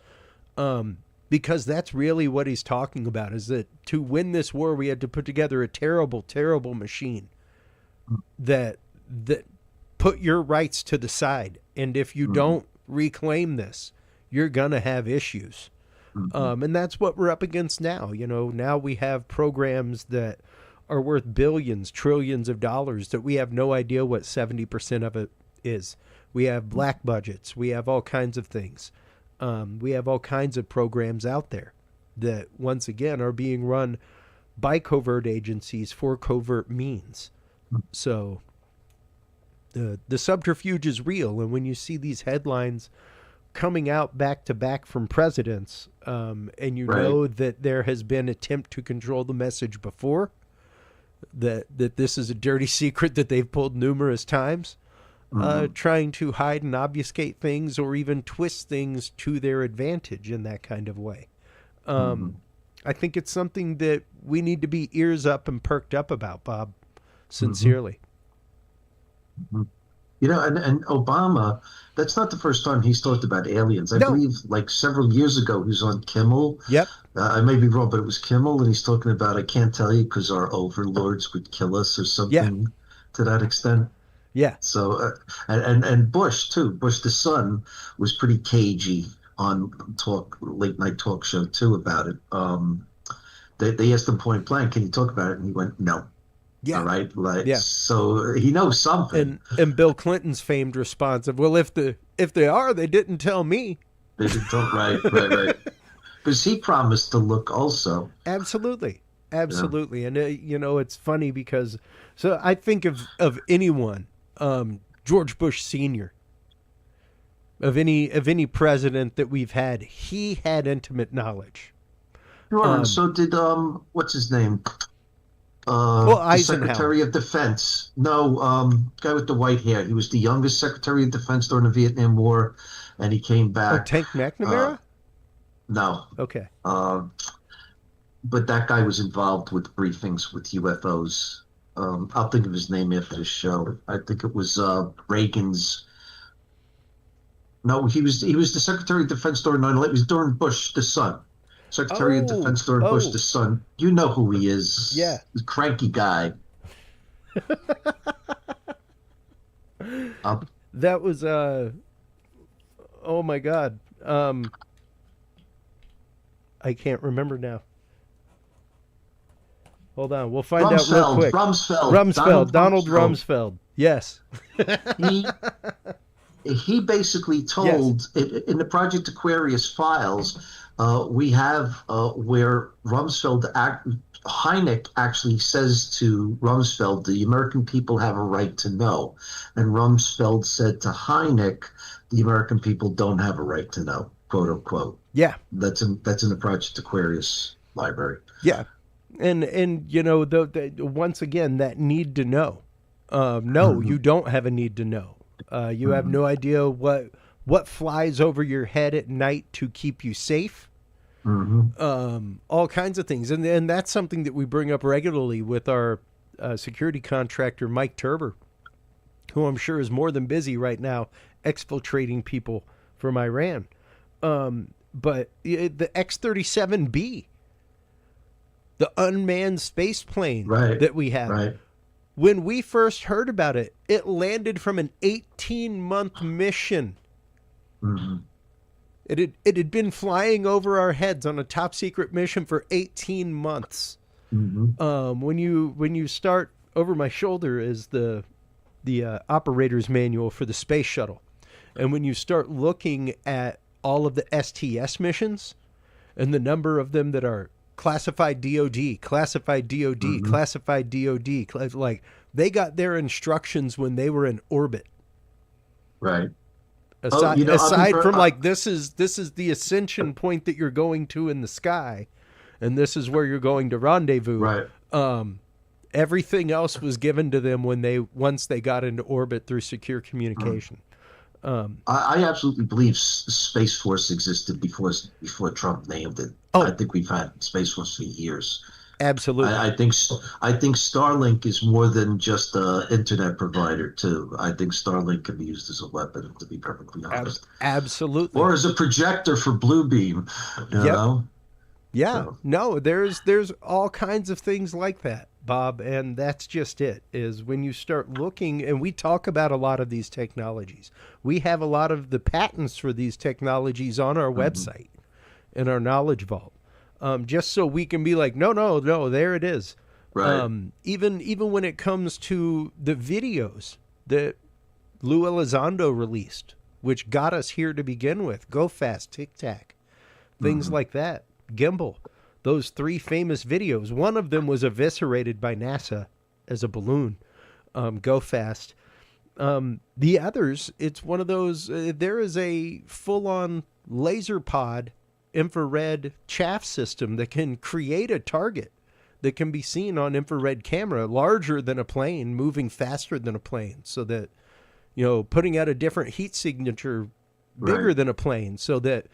Because that's really what he's talking about, is that to win this war, we had to put together a terrible, terrible machine that put your rights to the side. And if you don't reclaim this, you're going to have issues. And that's what we're up against now. You know, now we have programs that are worth billions, trillions of dollars that we have no idea what 70% of it is. We have black budgets. We have all kinds of things. We have all kinds of programs out there that, once again, are being run by covert agencies for covert means. So the subterfuge is real. And when you see these headlines coming out back to back from presidents, and you know that there has been attempt to control the message before, that this is a dirty secret that they've pulled numerous times, trying to hide and obfuscate things or even twist things to their advantage in that kind of way. I think it's something that we need to be ears up and perked up about, Bob, sincerely. You know, and Obama, that's not the first time he's talked about aliens. I believe like several years ago, he was on Kimmel. Yep. I may be wrong, but it was Kimmel, and he's talking about, I can't tell you because our overlords would kill us or something to that extent. Yeah. So, and Bush too. Bush the son was pretty cagey on late night talk show too about it. They asked him point blank, "Can you talk about it?" And he went, "No." Yeah. All right. So he knows something. And Bill Clinton's famed response of, "Well, if they are, they didn't tell me." They didn't tell. Right. Because he promised to look also. Absolutely. Yeah. And you know, it's funny because I think of anyone. George Bush Sr., of any president that we've had, he had intimate knowledge. Sure. So did what's his name? Eisenhower. Secretary of Defense. No, guy with the white hair. He was the youngest Secretary of Defense during the Vietnam War, and he came back. Tank McNamara? No. Okay. But that guy was involved with briefings with UFOs. I'll think of his name after the show. I think it was Reagan's. No, he was the Secretary of Defense during 9/11. It was during Bush the son. Secretary of Defense during Bush the son. You know who he is. Yeah. The cranky guy. That was oh my God. I can't remember now. Hold on, we'll find out real quick. Rumsfeld. Donald Rumsfeld. Yes. He basically told in the Project Aquarius files, we have where Hynek actually says to Rumsfeld, the American people have a right to know. And Rumsfeld said to Hynek, the American people don't have a right to know, quote unquote. Yeah. That's in the Project Aquarius library. Yeah. And you know, once again, that need to know. No, you don't have a need to know. You have no idea what flies over your head at night to keep you safe. all kinds of things. And that's something that we bring up regularly with our security contractor, Mike Turber, who I'm sure is more than busy right now exfiltrating people from Iran. But the X-37B, the unmanned space plane that we have, when we first heard about it, it landed from an 18-month mission. It had been flying over our heads on a top secret mission for 18 months. When you start, over my shoulder is the operator's manual for the space shuttle. And when you start looking at all of the STS missions and the number of them that are classified DOD, classified DOD, classified DOD, like they got their instructions when they were in orbit. Right. Aside from like, this is the ascension point that you're going to in the sky, and this is where you're going to rendezvous. Right. Everything else was given to them once they got into orbit through secure communication. I absolutely believe Space Force existed before Trump named it. I think we've had Space Force for years. Absolutely. I think Starlink is more than just an internet provider too. I think Starlink can be used as a weapon, to be perfectly honest. Absolutely. Or as a projector for Blue Beam. You know? Yeah. So. No, there's all kinds of things like that, Bob, and that's just it, is when you start looking, and we talk about a lot of these technologies. We have a lot of the patents for these technologies on our website, in our knowledge vault. Just so we can be like, no, there it is. Right. Even when it comes to the videos that Lou Elizondo released, which got us here to begin with, Go Fast, Tic Tac, things like that, Gimbal, those 3 famous videos. One of them was eviscerated by NASA as a balloon, Go Fast. The others, it's one of those, there is a full-on laser pod infrared chaff system that can create a target that can be seen on infrared camera, larger than a plane, moving faster than a plane, so that, putting out a different heat signature bigger than a plane, so that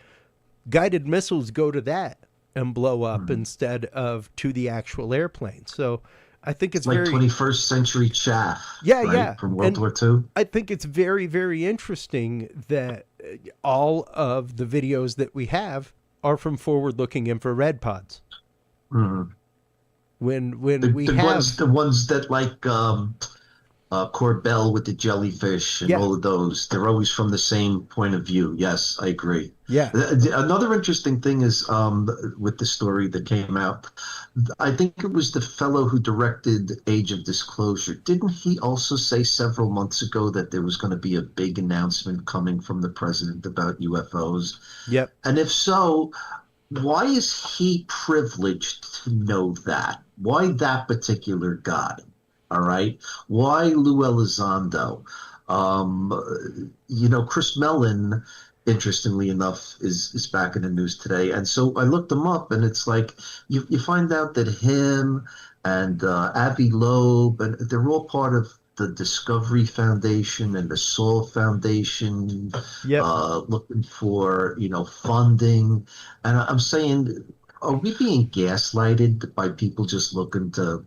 guided missiles go to that and blow up instead of to the actual airplane. So I think it's like very 21st century chaff. Yeah. From World War II. I think it's very, very interesting that all of the videos that we have are from forward-looking infrared pods. When the ones that like Corbell with the jellyfish and all of those, they're always from the same point of view. Yes, I agree. Yeah. Another interesting thing is with the story that came out, I think it was the fellow who directed Age of Disclosure. Didn't he also say several months ago that there was going to be a big announcement coming from the president about UFOs? Yep. And if so, why is he privileged to know that? Why that particular guy? All right. Why Lou Elizondo? Chris Mellon, interestingly enough, is back in the news today. And so I looked him up, and it's like you find out that him and Avi Loeb, and they're all part of the Discovery Foundation and the Soul Foundation, looking for, funding. And I'm saying, are we being gaslighted by people just looking to,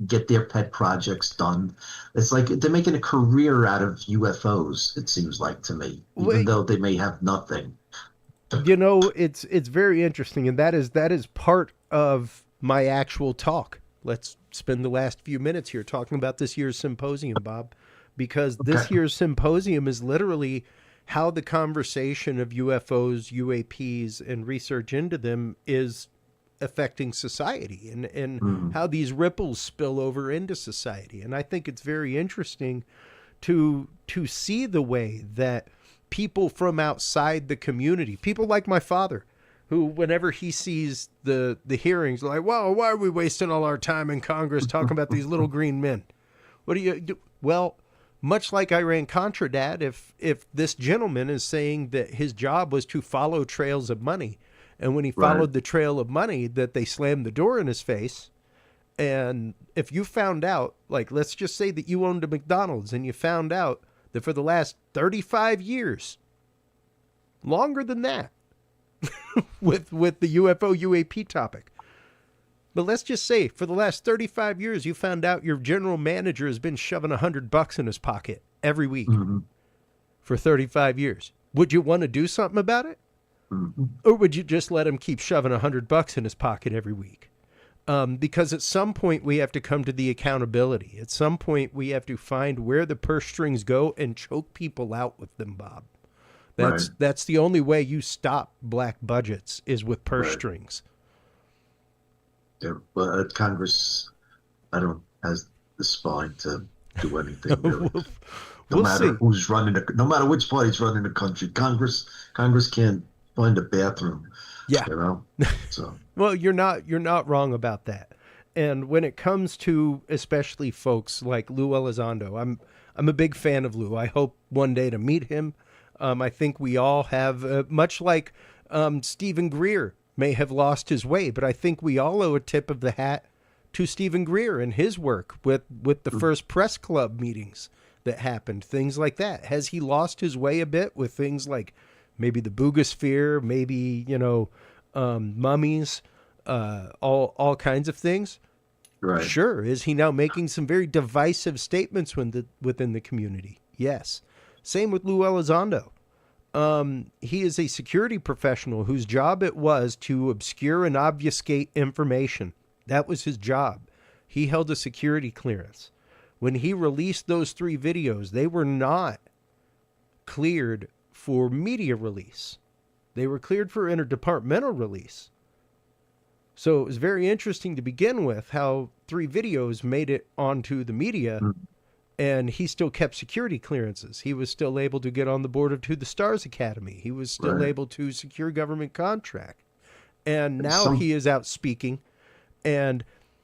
get their pet projects done? It's like they're making a career out of UFOs, it seems like to me, even though they may have nothing. It's very interesting, and that is part of my actual talk. Let's spend the last few minutes here talking about this year's symposium, Bob, because this year's symposium is literally how the conversation of UFOs, UAPs, and research into them is affecting society, and how these ripples spill over into society. And I think it's very interesting to see the way that people from outside the community, people like my father, who whenever he sees the hearings, like, well, why are we wasting all our time in Congress talking about these little green men? What do you do? Well, much like Iran-Contra, Dad, if this gentleman is saying that his job was to follow trails of money, and when he followed the trail of money, that they slammed the door in his face. And if you found out, like, let's just say that you owned a McDonald's, and you found out that for the last 35 years, longer than that, with the UFO UAP topic. But let's just say for the last 35 years, you found out your general manager has been shoving $100 in his pocket every week for 35 years. Would you want to do something about it? Or would you just let him keep shoving $100 in his pocket every week? Because at some point we have to come to the accountability. At some point we have to find where the purse strings go and choke people out with them, Bob. That's the only way you stop black budgets is with purse strings. Yeah, but Congress, I don't has the spine to do anything really. No matter who's running, no matter which party's running the country, Congress can't find a bathroom. Yeah, you know. So well, you're not wrong about that. And when it comes to especially folks like Lou Elizondo, I'm a big fan of Lou. I hope one day to meet him. I think we all have, much like Stephen Greer may have lost his way, but I think we all owe a tip of the hat to Stephen Greer and his work with the first press club meetings that happened, things like that. Has he lost his way a bit with things like maybe the Boogosphere, maybe, mummies, all kinds of things? right. Sure. Is he now making some very divisive statements within the community? Yes. Same with Lou Elizondo. He is a security professional whose job it was to obscure and obfuscate information. That was his job. He held a security clearance. When he released those 3 videos, they were not cleared for media release. They were cleared for interdepartmental release. So it was very interesting to begin with how 3 videos made it onto the media. And he still kept security clearances. He was still able to get on the board of To the Stars Academy. He was still able to secure government contract. And now he is out speaking and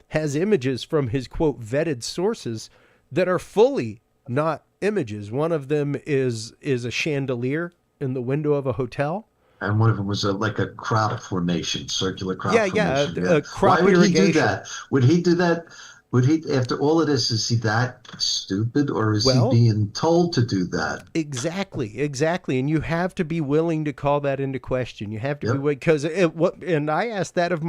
has images from his, quote, vetted sources that are fully not images. One of them is a chandelier in the window of a hotel. And one of them was like a crop formation, circular crop formation. Yeah, crop irrigation. Why would he do that? Would he do that? Would he, after all of this, is he that stupid, or is he being told to do that? Exactly. And you have to be willing to call that into question. You have to be willing, because and I asked that of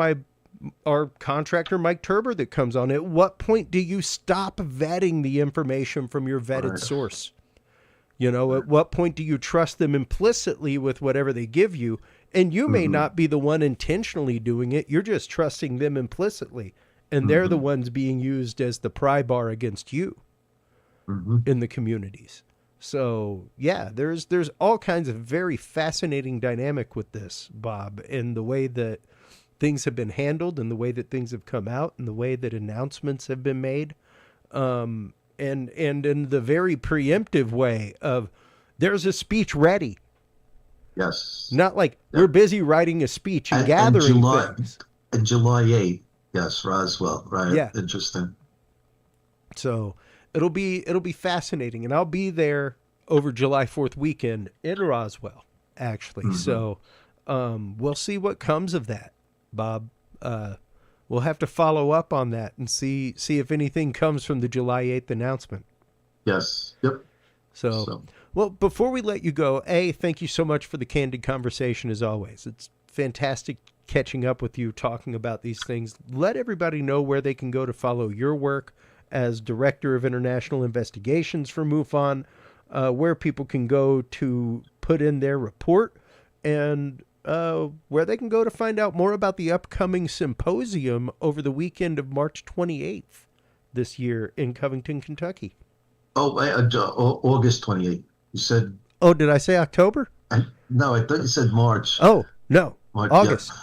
our contractor, Mike Turber, that comes on. At what point do you stop vetting the information from your vetted source? At what point do you trust them implicitly with whatever they give you? And you may not be the one intentionally doing it. You're just trusting them implicitly. And they're the ones being used as the pry bar against you in the communities. So, yeah, there's all kinds of very fascinating dynamic with this, Bob, and the way that things have been handled and the way that things have come out and the way that announcements have been made. And in the very preemptive way of there's a speech ready. Yes. Not like we're busy writing a speech and gathering things. And July 8th. Yes, Roswell, right? Yeah. Interesting. So it'll be fascinating, and I'll be there over July 4th weekend in Roswell, actually. So we'll see what comes of that, Bob. We'll have to follow up on that and see if anything comes from the July 8th announcement. Yes. Yep. So, well, before we let you go, thank you so much for the candid conversation as always. It's fantastic catching up with you, talking about these things. Let everybody know where they can go to follow your work as Director of International Investigations for MUFON, where people can go to put in their report, and where they can go to find out more about the upcoming symposium over the weekend of March 28th this year in Covington, Kentucky. August 28th. You said... Oh, did I say October? No, I thought you said March. Oh, no. March, August. Yeah.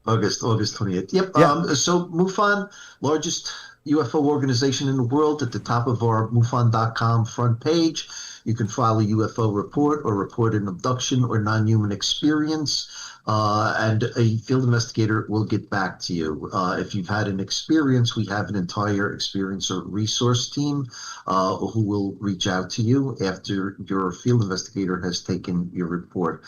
August 28th. Yep. Yeah. So MUFON, largest UFO organization in the world, at the top of our MUFON.com front page. You can file a UFO report or report an abduction or non-human experience, and a field investigator will get back to you. If you've had an experience, we have an entire experience or resource team who will reach out to you after your field investigator has taken your report.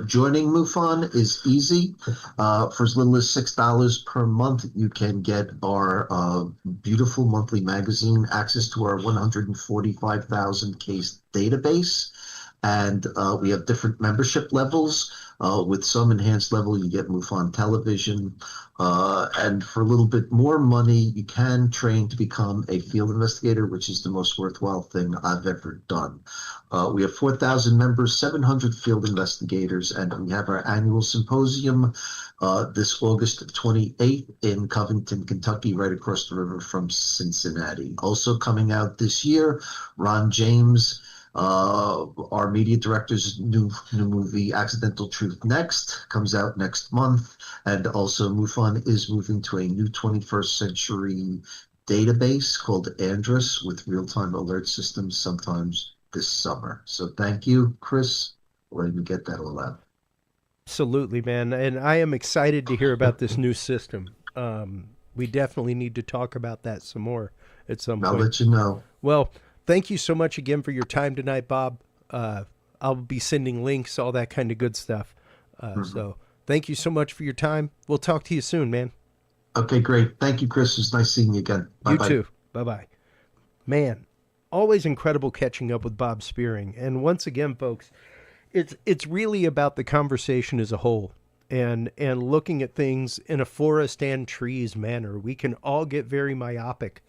Joining MUFON is easy. For as little as $6 per month, you can get our beautiful monthly magazine, access to our 145,000 case database, And we have different membership levels. With some enhanced level, you get MUFON television. And for a little bit more money, you can train to become a field investigator, which is the most worthwhile thing I've ever done. We have 4,000 members, 700 field investigators, and we have our annual symposium this August 28th in Covington, Kentucky, right across the river from Cincinnati. Also coming out this year, Ron James, our media director's new movie, Accidental Truth Next, comes out next month. And also MUFON is moving to a new 21st century database called Andrus with real-time alert systems sometimes this summer. So thank you, Chris, for letting me get that all out. Absolutely, man. And I am excited to hear about this new system. We definitely need to talk about that some more at some point. I'll let you know. Well, thank you so much again for your time tonight, Bob. I'll be sending links, all that kind of good stuff. So thank you so much for your time. We'll talk to you soon, man. Okay, great. Thank you, Chris. It's nice seeing you again. Bye-bye. You too. Bye-bye. Man, always incredible catching up with Bob Spearing. And once again, folks, it's really about the conversation as a whole and looking at things in a forest and trees manner. We can all get very myopic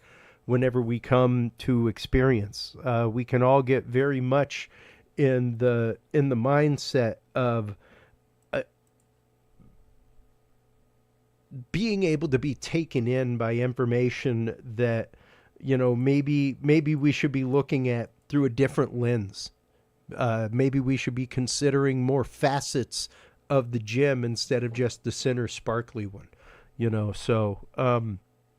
whenever we come to experience. We can all get very much in the mindset of being able to be taken in by information that, maybe we should be looking at through a different lens. Maybe we should be considering more facets of the gem instead of just the center sparkly one, so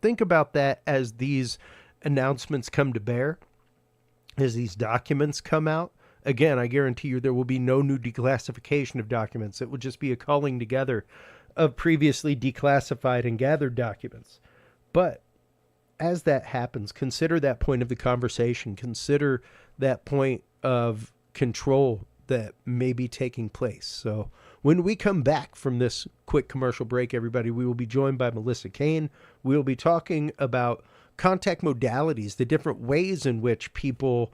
think about that as these announcements come to bear, as these documents come out. Again, I guarantee you there will be no new declassification of documents. It will just be a calling together of previously declassified and gathered documents. But as that happens, consider that point of the conversation. Consider that point of control that may be taking place. So when we come back from this quick commercial break, everybody, we will be joined by Melissa Cain. We will be talking about contact modalities, the different ways in which people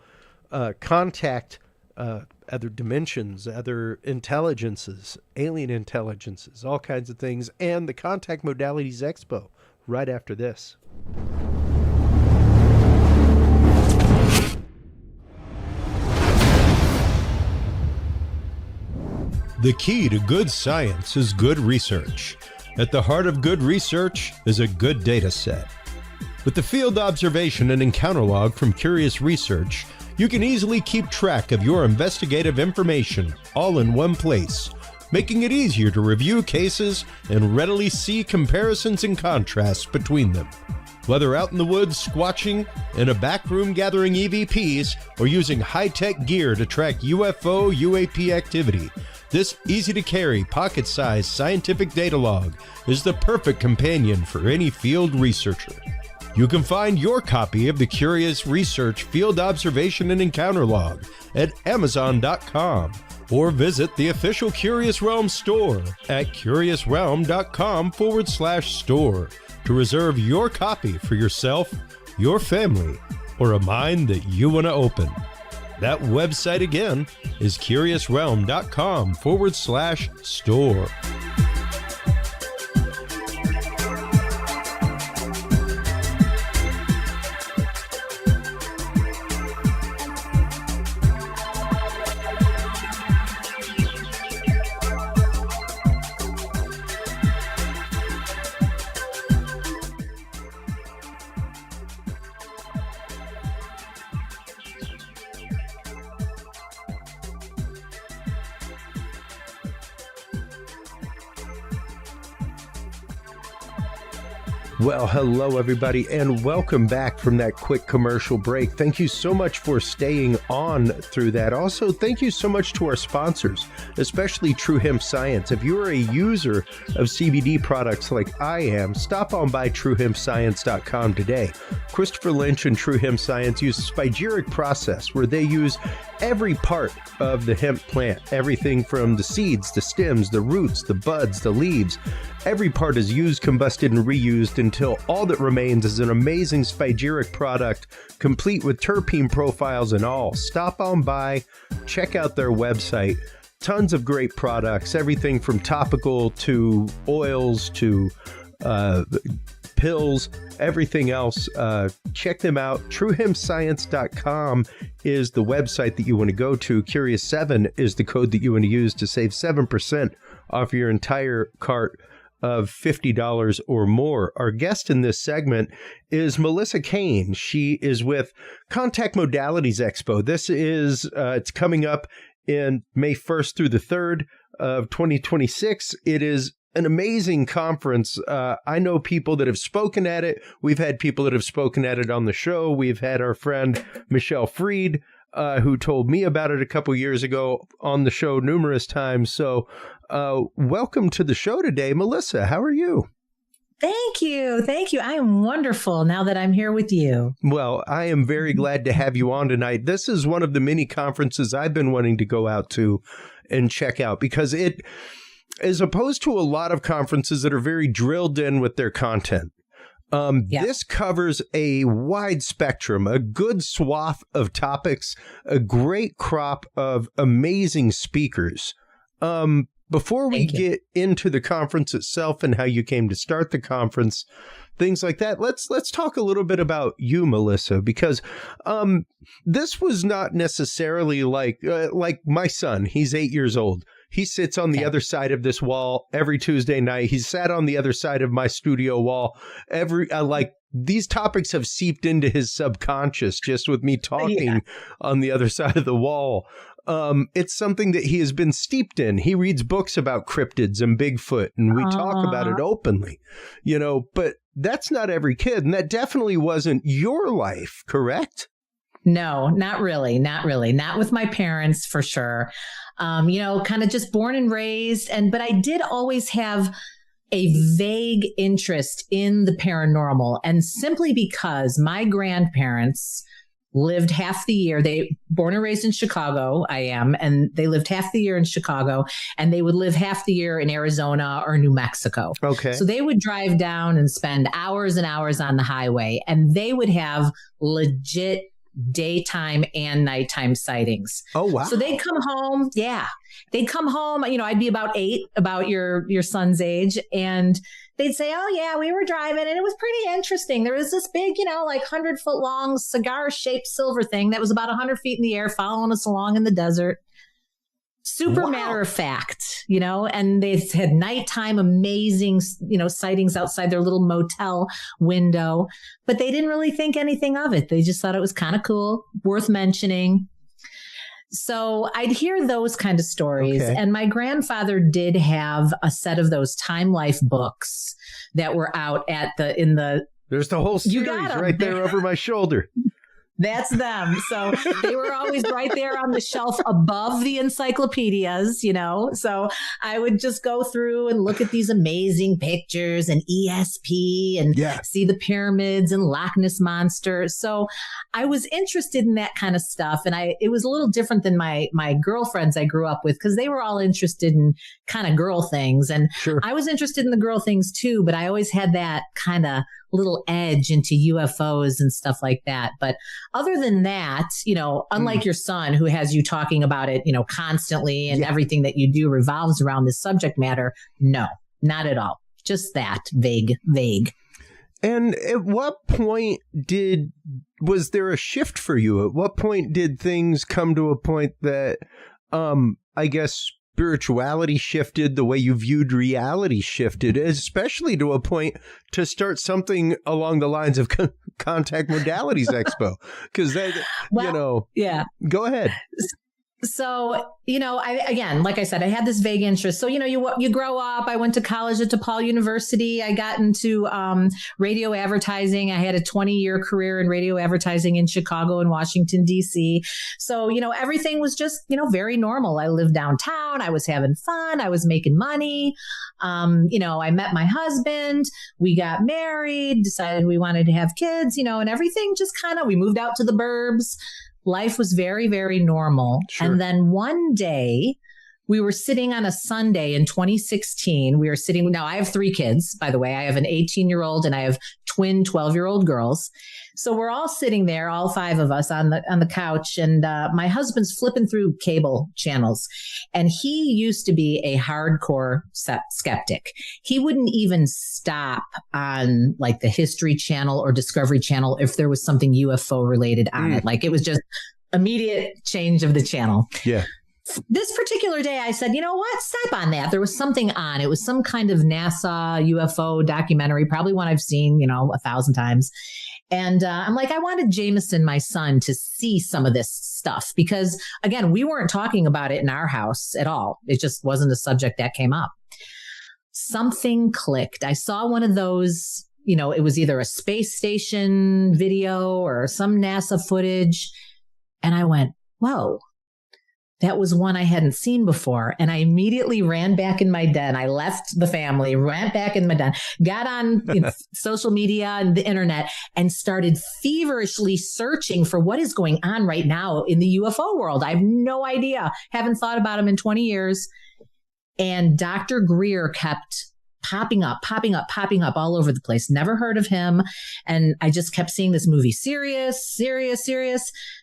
contact other dimensions, other intelligences, alien intelligences, all kinds of things, and the Contact Modalities Expo right after this. The key to good science is good research. At the heart of good research is a good data set. With the field observation and encounter log from Curious Research, you can easily keep track of your investigative information all in one place, making it easier to review cases and readily see comparisons and contrasts between them. Whether out in the woods squatching, in a back room gathering EVPs, or using high-tech gear to track UFO, UAP activity, this easy-to-carry, pocket-sized scientific data log is the perfect companion for any field researcher. You can find your copy of the Curious Research Field Observation and Encounter Log at Amazon.com or visit the official Curious Realm store at curiousrealm.com/store to reserve your copy for yourself, your family, or a mind that you want to open. That website again is curiousrealm.com/store. Well, hello, everybody, and welcome back from that quick commercial break. Thank you so much for staying on through that. Also, thank you so much to our sponsors, especially True Hemp Science. If you are a user of CBD products like I am, stop on by TrueHempScience.com today. Christopher Lynch and True Hemp Science use a spagyric process where they use every part of the hemp plant, everything from the seeds, the stems, the roots, the buds, the leaves. Every part is used, combusted, and reused until all that remains is an amazing spagyric product, complete with terpene profiles and all. Stop on by, check out their website. Tons of great products, everything from topical to oils to pills, everything else. Check them out. TrueHemScience.com is the website that you want to go to. Curious7 is the code that you want to use to save 7% off your entire cart of $50 or more. Our guest in this segment is Melissa Cain. She is with Contact Modalities Expo. This is, it's coming up in May 1st through the 3rd of 2026. It is an amazing conference. I know people that have spoken at it. We've had people that have spoken at it on the show. We've had our friend Michelle Freed, who told me about it a couple years ago on the show numerous times. So welcome to the show today, Melissa. How are you? Thank you. Thank you. I am wonderful now that I'm here with you. Well, I am very glad to have you on tonight. This is one of the many conferences I've been wanting to go out to and check out, because it, as opposed to a lot of conferences that are very drilled in with their content, this covers a wide spectrum, a good swath of topics, a great crop of amazing speakers. Before we get into the conference itself and how you came to start the conference, things like that, let's talk a little bit about you, Melissa, because this was not necessarily like my son. He's 8 years old. He sits on the other side of this wall every Tuesday night. He's sat on the other side of my studio wall. These topics have seeped into his subconscious just with me talking on the other side of the wall. It's something that he has been steeped in. He reads books about cryptids and Bigfoot, and we talk about it openly, but that's not every kid. And that definitely wasn't your life, correct? No, not really. Not really. Not with my parents, for sure. Kind of just born and raised. But I did always have a vague interest in the paranormal. And simply because my grandparents lived half the year, they born and raised in Chicago, I am, and they lived half the year in Chicago, and they would live half the year in Arizona or New Mexico. Okay. So they would drive down and spend hours and hours on the highway, and they would have legit daytime and nighttime sightings. Oh, wow. So they'd come home. Yeah. They'd come home, I'd be about 8, about your son's age. And they'd say, oh yeah, we were driving and it was pretty interesting. There was this big, 100-foot long cigar shaped silver thing that was about 100 feet in the air following us along in the desert. Super matter of fact, and they had nighttime amazing, sightings outside their little motel window, but they didn't really think anything of it. They just thought it was kind of cool, worth mentioning. So I'd hear those kind of stories. Okay. And my grandfather did have a set of those Time Life books that were out there's the whole series right there over my shoulder. That's them. So they were always right there on the shelf above the encyclopedias, So I would just go through and look at these amazing pictures and ESP and see the pyramids and Loch Ness Monster. So I was interested in that kind of stuff. And it was a little different than my girlfriends I grew up with, because they were all interested in kind of girl things. And I was interested in the girl things too, but I always had that kind of little edge into UFOs and stuff like that. But other than that, unlike your son, who has you talking about it, constantly, and everything that you do revolves around this subject matter, no, not at all. Just that vague. And at what point was there a shift for you? At what point did things come to a point that, I guess, spirituality shifted, the way you viewed reality shifted, especially to a point to start something along the lines of Contact Modalities Expo? Because go ahead. So, again, like I said, I had this vague interest. So, you grow up. I went to college at DePaul University. I got into radio advertising. I had a 20-year career in radio advertising in Chicago and Washington, D.C. So, everything was just, very normal. I lived downtown. I was having fun. I was making money. I met my husband. We got married, decided we wanted to have kids, and everything just we moved out to the burbs. Life was very, very normal. Sure. And then one day, we were sitting on a Sunday in 2016. We were sitting, now I have 3 kids, by the way. I have an 18-year-old and I have twin 12-year-old girls. So we're all sitting there, all 5 of us on the couch. And my husband's flipping through cable channels. And he used to be a hardcore skeptic. He wouldn't even stop on like the History Channel or Discovery Channel if there was something UFO related on it. Like it was just immediate change of the channel. Yeah. This particular day, I said, you know what? Stop on that. There was something on. It was some kind of NASA UFO documentary, probably one I've seen, 1,000 times. And I'm like, I wanted Jameson, my son, to see some of this stuff because, again, we weren't talking about it in our house at all. It just wasn't a subject that came up. Something clicked. I saw one of those, it was either a space station video or some NASA footage. And I went, whoa. That was one I hadn't seen before. And I immediately ran back in my den. I left the family, ran back in my den, got on social media and the internet and started feverishly searching for what is going on right now in the UFO world. I have no idea. Haven't thought about him in 20 years. And Dr. Greer kept popping up all over the place. Never heard of him. And I just kept seeing this movie, serious.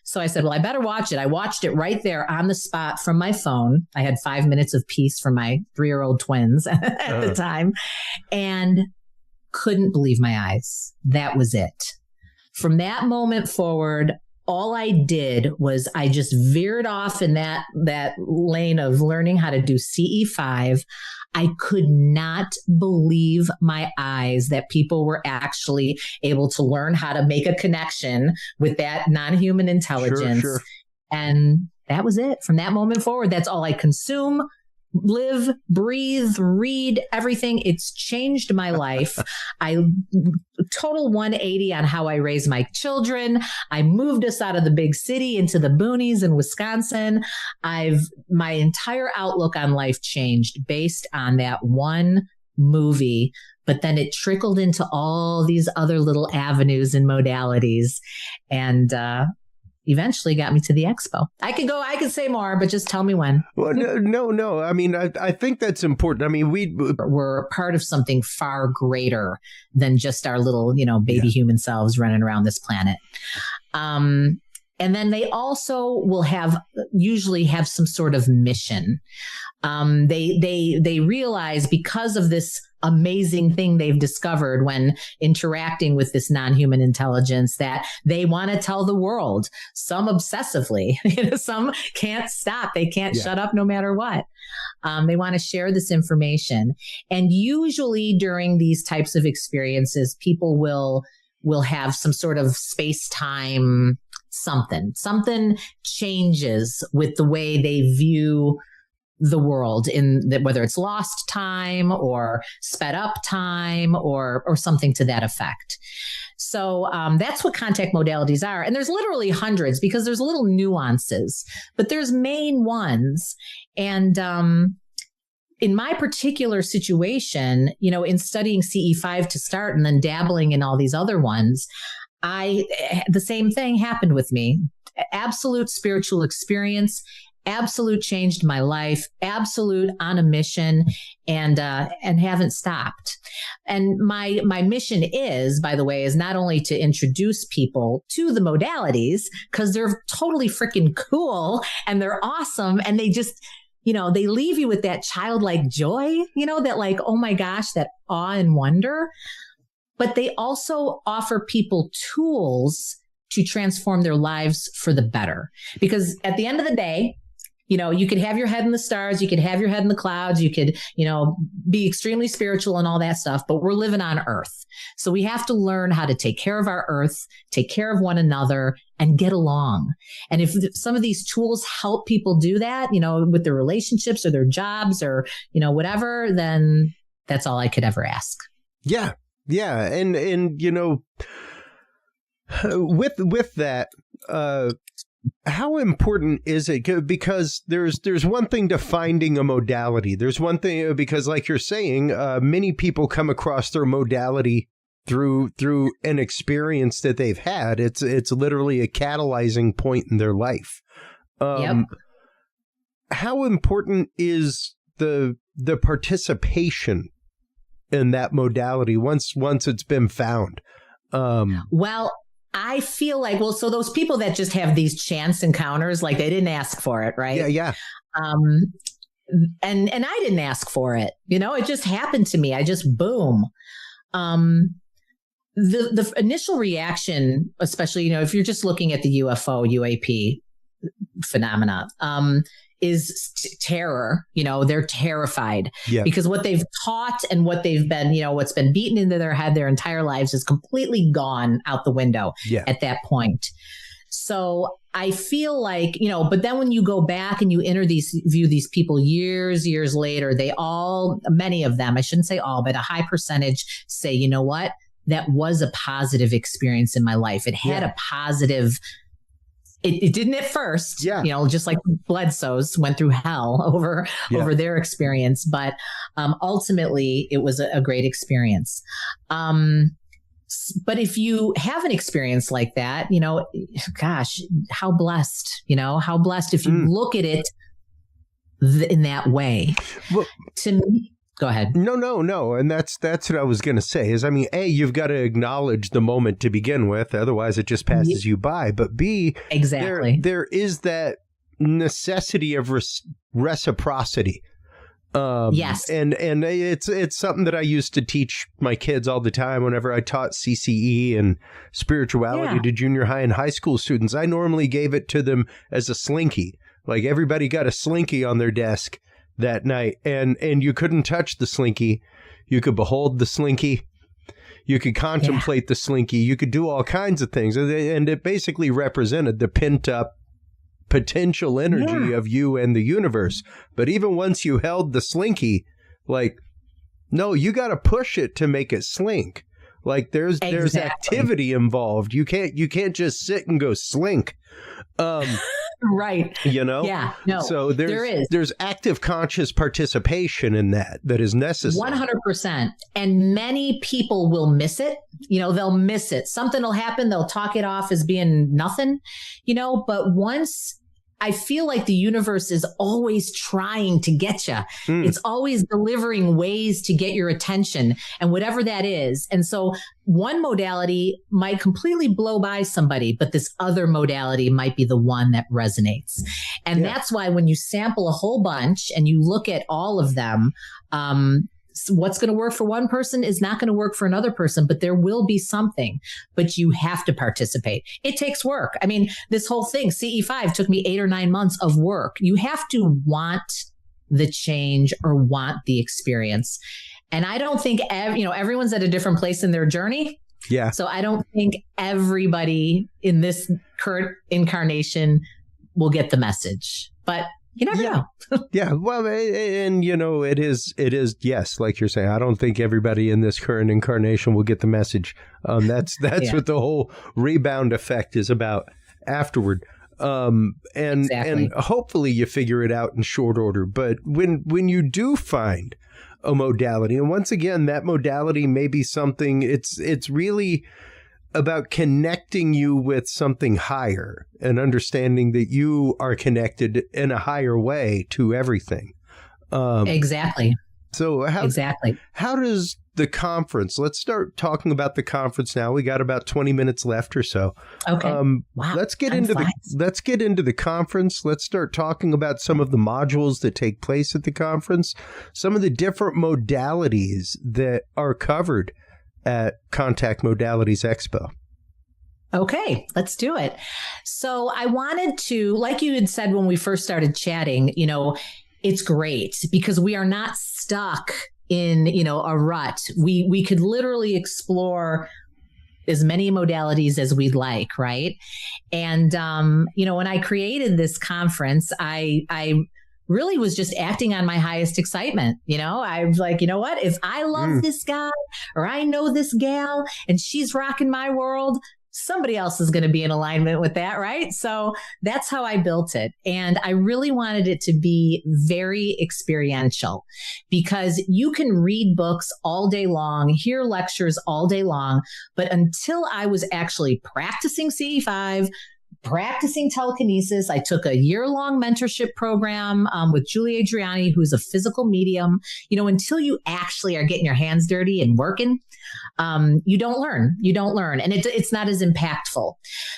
So I said, well, I better watch it. I watched it right there on the spot from my phone. I had 5 minutes of peace from my 3-year-old twins at the time and couldn't believe my eyes. That was it. From that moment forward, all I did was I just veered off in that lane of learning how to do CE5. I could not believe my eyes that people were actually able to learn how to make a connection with that non-human intelligence. Sure. And that was it. From that moment forward, that's all I consume, live, breathe, read, everything. It's changed my life. I total 180 on how I raise my children. I moved us out of the big city into the boonies in Wisconsin. My entire outlook on life changed based on that one movie, but then it trickled into all these other little avenues and modalities. And, eventually got me to the expo. I could say more, but just tell me when. Well, no. I mean, I think that's important. I mean, we're part of something far greater than just our little, baby human selves running around this planet. And then they also will usually have some sort of mission. They realize because of this amazing thing they've discovered when interacting with this non-human intelligence that they want to tell the world, some obsessively, some can't stop. They can't shut up no matter what. They want to share this information. And usually during these types of experiences, people will have some sort of space-time something changes with the way they view the world whether it's lost time or sped up time or something to that effect. So that's what contact modalities are. And there's literally hundreds because there's little nuances, but there's main ones. And in my particular situation, in studying CE5 to start and then dabbling in all these other ones, the same thing happened with me. Absolute spiritual experience, absolute changed my life, absolute on a mission and haven't stopped. And my mission is, by the way, is not only to introduce people to the modalities because they're totally freaking cool and they're awesome. And they just, they leave you with that childlike joy, that like, oh my gosh, that awe and wonder. But they also offer people tools to transform their lives for the better. Because at the end of the day, you could have your head in the stars, you could have your head in the clouds, you could, be extremely spiritual and all that stuff, but we're living on Earth. So we have to learn how to take care of our Earth, take care of one another, and get along. And if some of these tools help people do that, with their relationships or their jobs or, whatever, then that's all I could ever ask. Yeah. Yeah. And with that, how important is it? Because there's one thing to finding a modality. There's one thing because, like you're saying, many people come across their modality through an experience that they've had. It's literally a catalyzing point in their life. Yep. how important is the participation in that modality once it's been found? Well, I feel like, so those people that just have these chance encounters, like they didn't ask for it, right? Yeah. And I didn't ask for it. It just happened to me. I just boom. The initial reaction, especially, if you're just looking at the UFO, UAP phenomena, is terror. They're terrified because what they've taught and what they've been, what's been beaten into their head their entire lives is completely gone out the window at that point. So I feel like, but then when you go back and you view these people years later, many of them, I shouldn't say all, but a high percentage say, you know what, that was a positive experience in my life. It had a positive. It didn't at first, just like Bledsoe's went through hell over their experience. But ultimately, it was a great experience. But if you have an experience like that, gosh, how blessed, how blessed if you look at it in that way. Well, to me, go ahead. No. And that's what I was going to say is, A, you've got to acknowledge the moment to begin with. Otherwise, it just passes you by. But B, exactly, there is that necessity of reciprocity. Yes. And it's something that I used to teach my kids all the time whenever I taught CCE and spirituality to junior high and high school students. I normally gave it to them as a slinky. Like everybody got a slinky on their desk that night, and you couldn't touch the slinky. You could behold the slinky. You could contemplate the slinky. You could do all kinds of things. And it basically represented the pent up potential energy of you and the universe. But even once you held the slinky, like, no, you got to push it to make it slink. Like there's activity involved. You can't just sit and go slink. Right. Yeah. No. So there's active conscious participation in that is necessary. 100%. And many people will miss it. They'll miss it. Something will happen. They'll talk it off as being nothing, but once I feel like the universe is always trying to get you. It's always delivering ways to get your attention and whatever that is. And so one modality might completely blow by somebody, but this other modality might be the one that resonates. And that's why when you sample a whole bunch and you look at all of them, what's going to work for one person is not going to work for another person, but there will be something, but you have to participate. It takes work. This whole thing, CE5 took me 8 or 9 months of work. You have to want the change or want the experience. And I don't think, everyone's at a different place in their journey. Yeah. So I don't think everybody in this current incarnation will get the message, but you never know. Yeah. Well, and it is, yes, like you're saying, I don't think everybody in this current incarnation will get the message. That's what the whole rebound effect is about afterward. And hopefully you figure it out in short order. But when you do find a modality, and once again, that modality may be something, it's really about connecting you with something higher and understanding that you are connected in a higher way to everything. Exactly. So how does the conference, let's start talking about the conference now. We got about 20 minutes left or so. Okay. Wow. Let's get into the conference. Let's start talking about some of the modules that take place at the conference, some of the different modalities that are covered at Contact Modalities Expo. Okay, let's do it. So I wanted to, like you had said when we first started chatting, it's great because we are not stuck in, a rut. We could literally explore as many modalities as we'd like, right? And, when I created this conference, I really was just acting on my highest excitement. I was like, what? If I love this guy or I know this gal and she's rocking my world, somebody else is going to be in alignment with that, right? So that's how I built it. And I really wanted it to be very experiential because you can read books all day long, hear lectures all day long, but until I was actually practicing CE5, practicing telekinesis. I took a year-long mentorship program with Julie Adriani, who's a physical medium. Until you actually are getting your hands dirty and working, you don't learn. And it's not as impactful.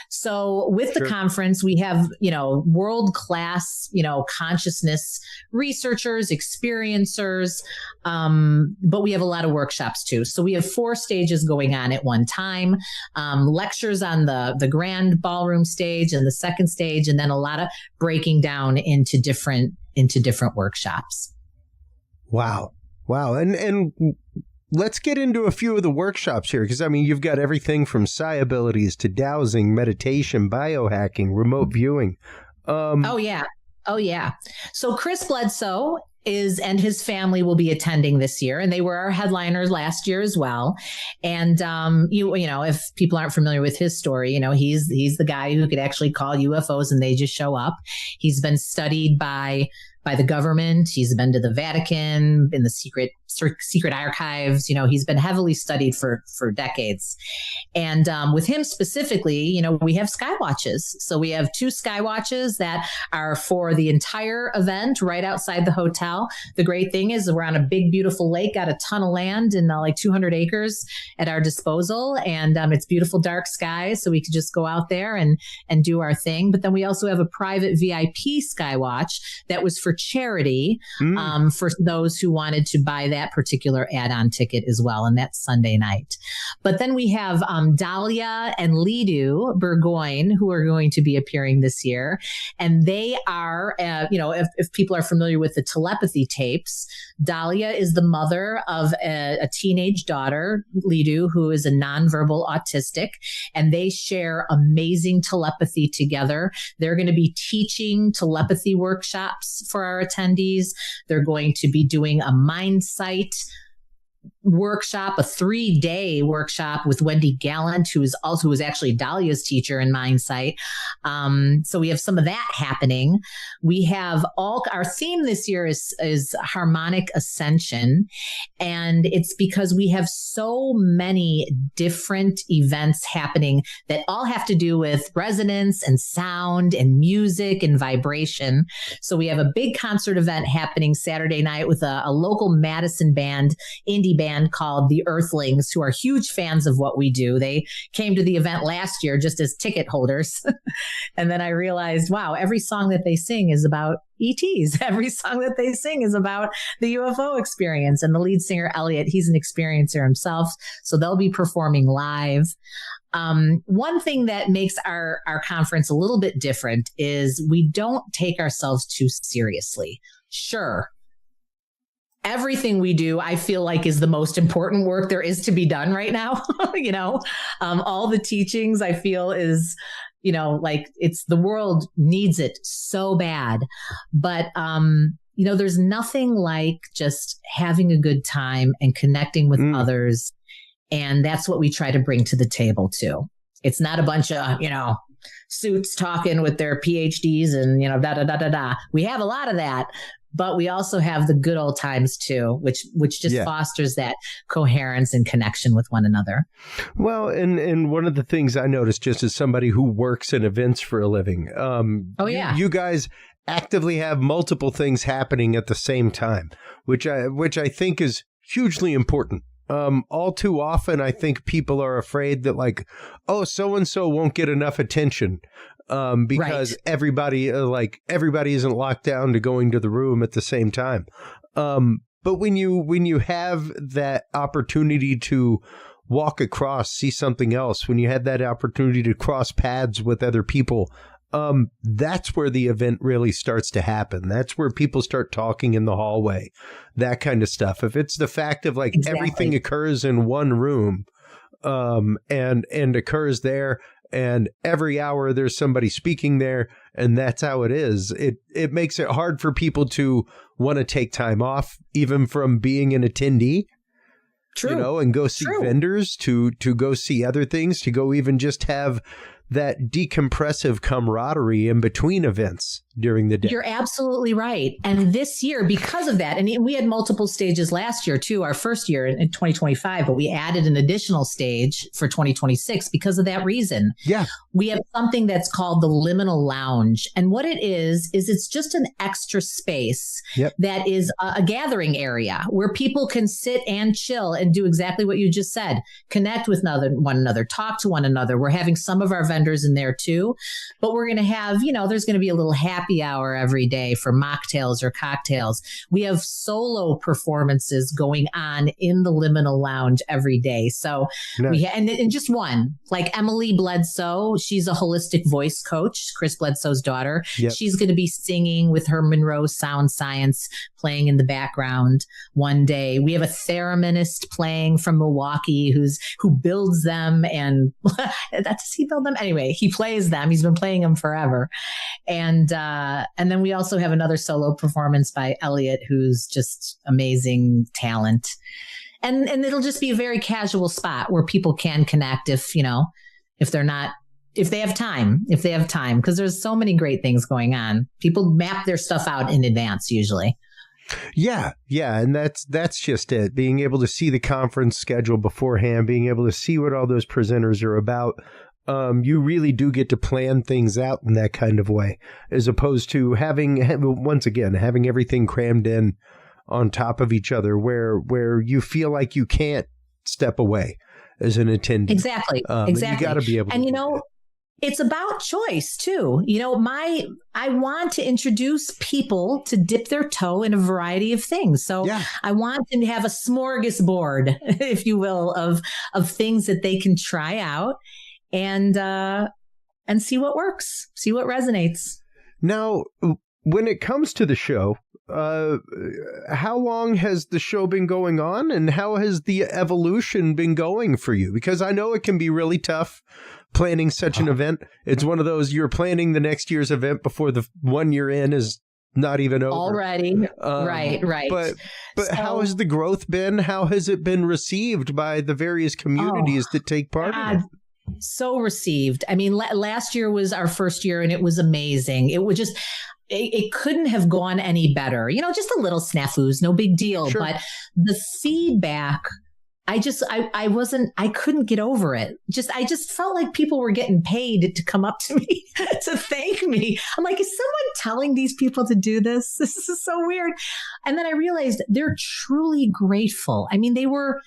So with the conference, we have, world-class, consciousness researchers, experiencers, but we have a lot of workshops too. So we have 4 stages going on at one time, lectures on the grand ballroom stage and the second stage, and then a lot of breaking down into different workshops. Wow. And let's get into a few of the workshops here, because you've got everything from psi abilities to dowsing, meditation, biohacking, remote viewing. Oh yeah. So Chris Bledsoe and his family will be attending this year, and they were our headliners last year as well. And if people aren't familiar with his story, he's the guy who could actually call UFOs and they just show up. He's been studied by the government. He's been to the Vatican, in the secret archives. He's been heavily studied for decades. And with him specifically, we have skywatches. So we have 2 skywatches that are for the entire event right outside the hotel. The great thing is we're on a big, beautiful lake, got a ton of land and like 200 acres at our disposal. And it's beautiful, dark skies. So we could just go out there and do our thing. But then we also have a private VIP skywatch that was for charity, for those who wanted to buy that particular add-on ticket as well. And that's Sunday night. But then we have Dahlia and Lidu Burgoyne, who are going to be appearing this year. And they are, if people are familiar with the telepathy tapes, Dahlia is the mother of a teenage daughter, Lidu, who is a nonverbal autistic. And they share amazing telepathy together. They're going to be teaching telepathy workshops for our attendees. They're going to be doing a mind sight workshop, a 3-day workshop with Wendy Gallant, who is actually Dahlia's teacher in Mindsight. So we have some of that happening. We have our theme this year is harmonic ascension. And it's because we have so many different events happening that all have to do with resonance and sound and music and vibration. So we have a big concert event happening Saturday night with a local Madison band, indie band called The Earthlings, who are huge fans of what we do. They came to the event last year just as ticket holders. And then I realized, wow, every song that they sing is about ETs. Every song that they sing is about the UFO experience. And the lead singer, Elliot, he's an experiencer himself. So they'll be performing live. One thing that makes our conference a little bit different is we don't take ourselves too seriously. Sure, everything we do, I feel like, is the most important work there is to be done right now. All the teachings, I feel, is, like the world needs it so bad. But, there's nothing like just having a good time and connecting with others. And that's what we try to bring to the table too. It's not a bunch of, suits talking with their PhDs and, da-da-da-da-da. We have a lot of that. But we also have the good old times too, which just fosters that coherence and connection with one another. Well, and one of the things I noticed, just as somebody who works in events for a living, you guys actively have multiple things happening at the same time, which I think is hugely important. All too often, I think people are afraid that so-and-so won't get enough attention. Because everybody isn't locked down to going to the room at the same time. But when you have that opportunity to walk across, see something else, when you have that opportunity to cross paths with other people, that's where the event really starts to happen. That's where people start talking in the hallway, that kind of stuff. If it's the fact of everything occurs in one room, and occurs there, and every hour there's somebody speaking there, and that's how it is. It makes it hard for people to want to take time off, even from being an attendee. True. And go see vendors, to go see other things, to go even just have that decompressive camaraderie in between events during the day. You're absolutely right. And this year, because of that, and we had multiple stages last year too, our first year in 2025, but we added an additional stage for 2026 because of that reason. Yeah. We have something that's called the Liminal Lounge. And what it is it's just an extra space that is a gathering area where people can sit and chill and do exactly what you just said, connect with one another, talk to one another. We're having some of our vendors in there too, but we're going to have, there's going to be a little happy hour every day for mocktails or cocktails. We have solo performances going on in the Liminal Lounge every day. So nice. And just one, like Emily Bledsoe, she's a holistic voice coach, Chris Bledsoe's daughter. Yep. She's going to be singing with her Monroe Sound Science playing in the background one day. We have a thereminist playing from Milwaukee who builds them, and does he build them? Anyway, he plays them. He's been playing them forever. And then we also have another solo performance by Elliot, who's just amazing talent. And it'll just be a very casual spot where people can connect if they have time, because there's so many great things going on. People map their stuff out in advance usually. Yeah. And that's just it. Being able to see the conference schedule beforehand, being able to see what all those presenters are about. You really do get to plan things out in that kind of way, as opposed to having everything crammed in on top of each other where you feel like you can't step away as an attendee. Exactly. You got to be able to. And it's about choice too. I want to introduce people to dip their toe in a variety of things. So I want them to have a smorgasbord, if you will, of things that they can try out and see what works, see what resonates. Now, when it comes to the show, how long has the show been going on, and how has the evolution been going for you? Because I know it can be really tough planning such an event. It's one of those, you're planning the next year's event before the 1 year in is not even over. Already. Right. But how has the growth been? How has it been received by the various communities that take part in it? So received. I mean, last year was our first year and it was amazing. It was just, it couldn't have gone any better. Just a little snafus, no big deal. Sure. But the feedback, I couldn't get over it. I just felt like people were getting paid to come up to me to thank me. I'm like, is someone telling these people to do this? This is so weird. And then I realized they're truly grateful. I mean, they were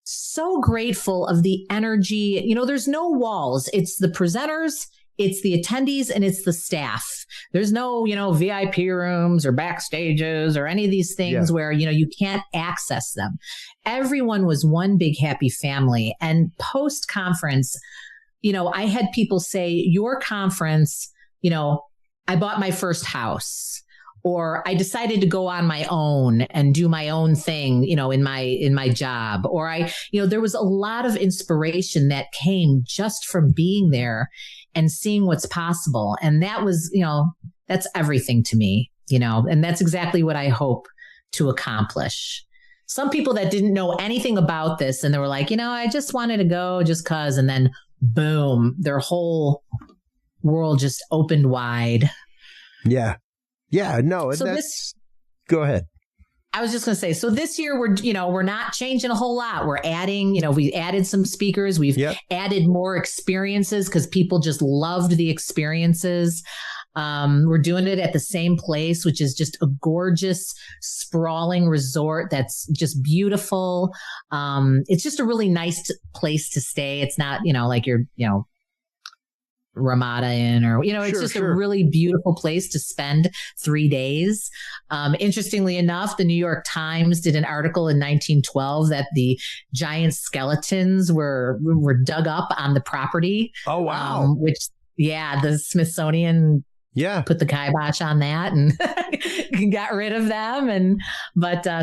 so grateful of the energy. There's no walls. It's the presenters, it's the attendees, and it's the staff. There's no, VIP rooms or backstages or any of these things where, you can't access them. Everyone was one big happy family. And post-conference, I had people say, your conference, I bought my first house, or I decided to go on my own and do my own thing, in my job. Or there was a lot of inspiration that came just from being there and seeing what's possible. And that was, that's everything to me, and that's exactly what I hope to accomplish. Some people that didn't know anything about this and they were like, I just wanted to go just cause, and then boom, their whole world just opened wide. Yeah. Yeah, no, so go ahead. I was just going to say, so this year we're not changing a whole lot. We're adding, we added some speakers. We've added more experiences because people just loved the experiences. We're doing it at the same place, which is just a gorgeous, sprawling resort that's just beautiful. It's just a really nice place to stay. It's not, like you're, Ramada Inn or, it's just a really beautiful place to spend 3 days. Interestingly enough, the New York Times did an article in 1912 that the giant skeletons were dug up on the property. Oh, wow. The Smithsonian put the kibosh on that and got rid of them.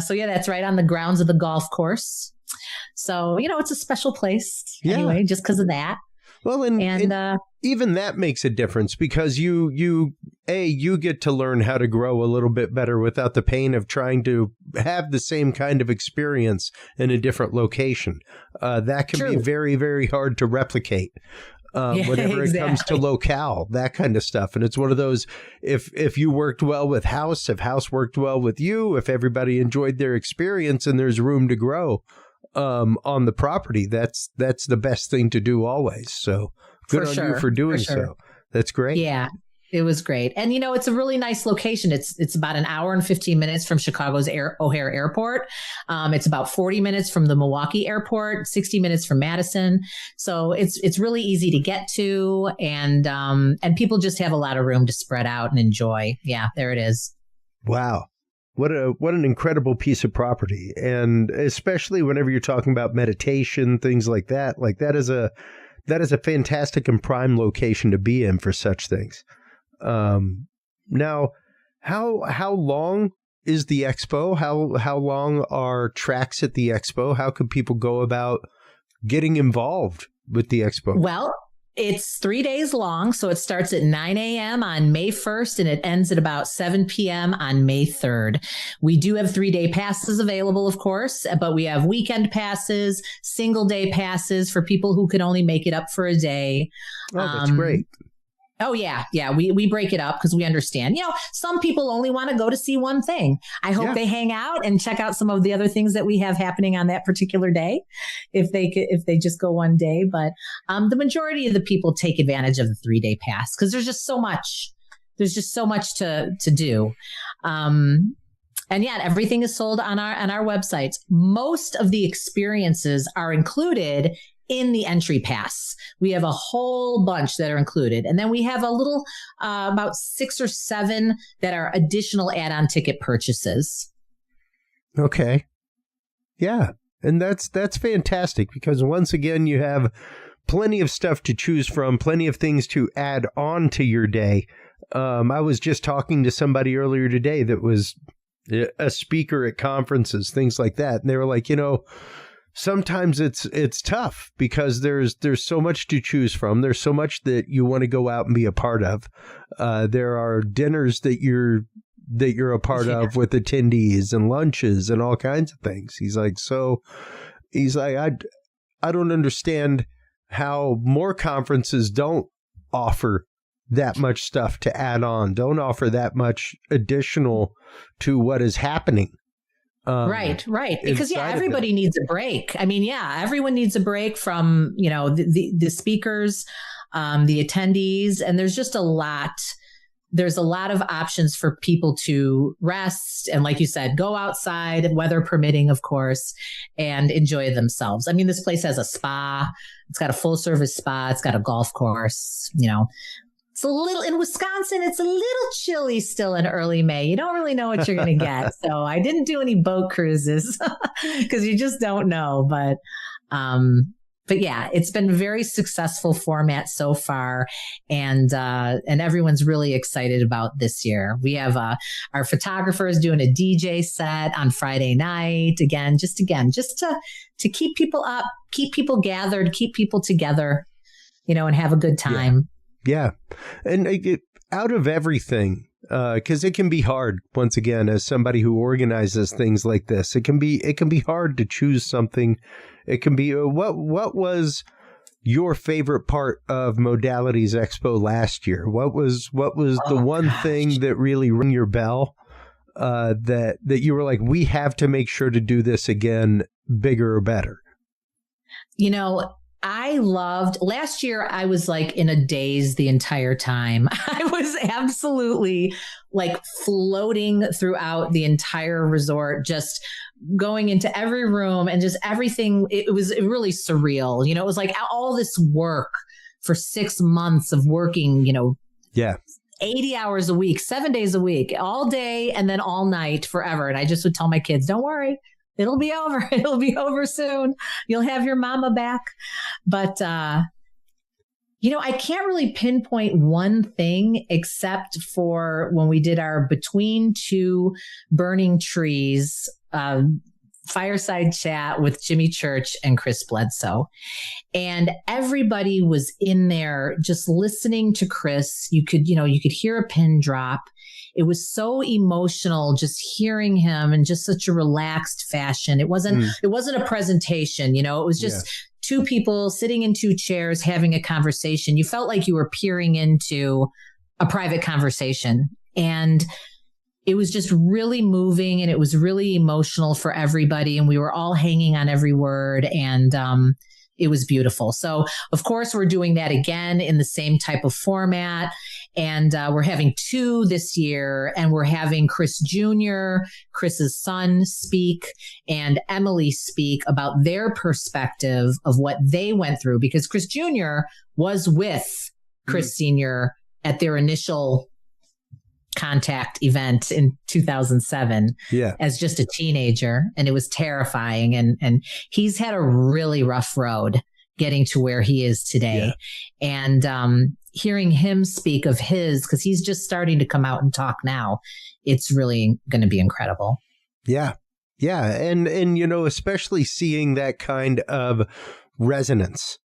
So that's right on the grounds of the golf course. So, it's a special place anyway, just because of that. Well, and even that makes a difference because you get to learn how to grow a little bit better without the pain of trying to have the same kind of experience in a different location. That can be very, very hard to replicate. whenever it comes to locale, that kind of stuff. And it's one of those, if you worked well with House, if House worked well with you, if everybody enjoyed their experience and there's room to grow on the property, that's the best thing to do always. So good on you for doing so. That's great. Yeah. It was great. And, it's a really nice location. It's about an hour and 15 minutes from Chicago's O'Hare Airport. It's about 40 minutes from the Milwaukee Airport, 60 minutes from Madison. So it's really easy to get to. And people just have a lot of room to spread out and enjoy. Yeah, there it is. Wow. What an incredible piece of property. And especially whenever you're talking about meditation, things like that is a fantastic and prime location to be in for such things. Now, how long is the expo? How long are tracks at the expo? How can people go about getting involved with the expo? Well, it's 3 days long. So it starts at 9 a.m. on May 1st and it ends at about 7 p.m. on May 3rd. We do have 3-day passes available, of course, but we have weekend passes, single day passes for people who can only make it up for a day. Oh, that's great. Oh, yeah. Yeah. We break it up because we understand, some people only want to go to see one thing. I hope they hang out and check out some of the other things that we have happening on that particular day if they just go one day. But the majority of the people take advantage of the 3-day pass because there's just so much. There's just so much to do. And yeah, everything is sold on our websites. Most of the experiences are included in the entry pass. We have a whole bunch that are included. And then we have a little, about 6 or 7 that are additional add-on ticket purchases. Okay. Yeah. And that's fantastic because once again, you have plenty of stuff to choose from, plenty of things to add on to your day. I was just talking to somebody earlier today that was a speaker at conferences, things like that. And they were like, sometimes it's tough because there's so much to choose from. There's so much that you want to go out and be a part of. There are dinners that you're a part of with attendees and lunches and all kinds of things. He's like, I don't understand how more conferences don't offer that much stuff to add on, don't offer that much additional to what is happening. Right. Because everybody needs a break. I mean, everyone needs a break from, the speakers, the attendees, and there's just a lot. There's a lot of options for people to rest. And like you said, go outside, weather permitting, of course, and enjoy themselves. I mean, this place has a spa. It's got a full service spa. It's got a golf course, It's a little in Wisconsin. It's a little chilly still in early May. You don't really know what you're going to get. So I didn't do any boat cruises because you just don't know. But yeah, it's been a very successful format so far, and everyone's really excited about this year. We have our photographers doing a DJ set on Friday night. Just to keep people up, keep people gathered, keep people together, and have a good time. Yeah. And out of everything, because it can be hard, once again, as somebody who organizes things like this, it can be hard to choose something. It can be, what was your favorite part of Modalities Expo last year? What was the one thing that really rang your bell, that you were like, we have to make sure to do this again, bigger or better? I loved last year. I was like in a daze the entire time. I was absolutely like floating throughout the entire resort, just going into every room and just everything. It was really surreal. It was like all this work for 6 months of working, 80 hours a week, 7 days a week, all day and then all night forever. And I just would tell my kids, don't worry. It'll be over. It'll be over soon. You'll have your mama back. But, I can't really pinpoint one thing except for when we did our Between Two Burning Trees fireside chat with Jimmy Church and Chris Bledsoe. And everybody was in there just listening to Chris. You could hear a pin drop. It was so emotional just hearing him in just such a relaxed fashion. It wasn't a presentation, it was just two people sitting in two chairs having a conversation. You felt like you were peering into a private conversation. And it was just really moving, and it was really emotional for everybody. And we were all hanging on every word, and it was beautiful. So, of course, we're doing that again in the same type of format. And we're having 2 this year, and we're having Chris Jr., Chris's son, speak, and Emily speak about their perspective of what they went through, because Chris Jr. was with Chris Sr. at their initial Contact event in 2007 as just a teenager. And it was terrifying. And he's had a really rough road getting to where he is today. And hearing him speak of his, because he's just starting to come out and talk now, it's really going to be incredible. Yeah. And especially seeing that kind of resonance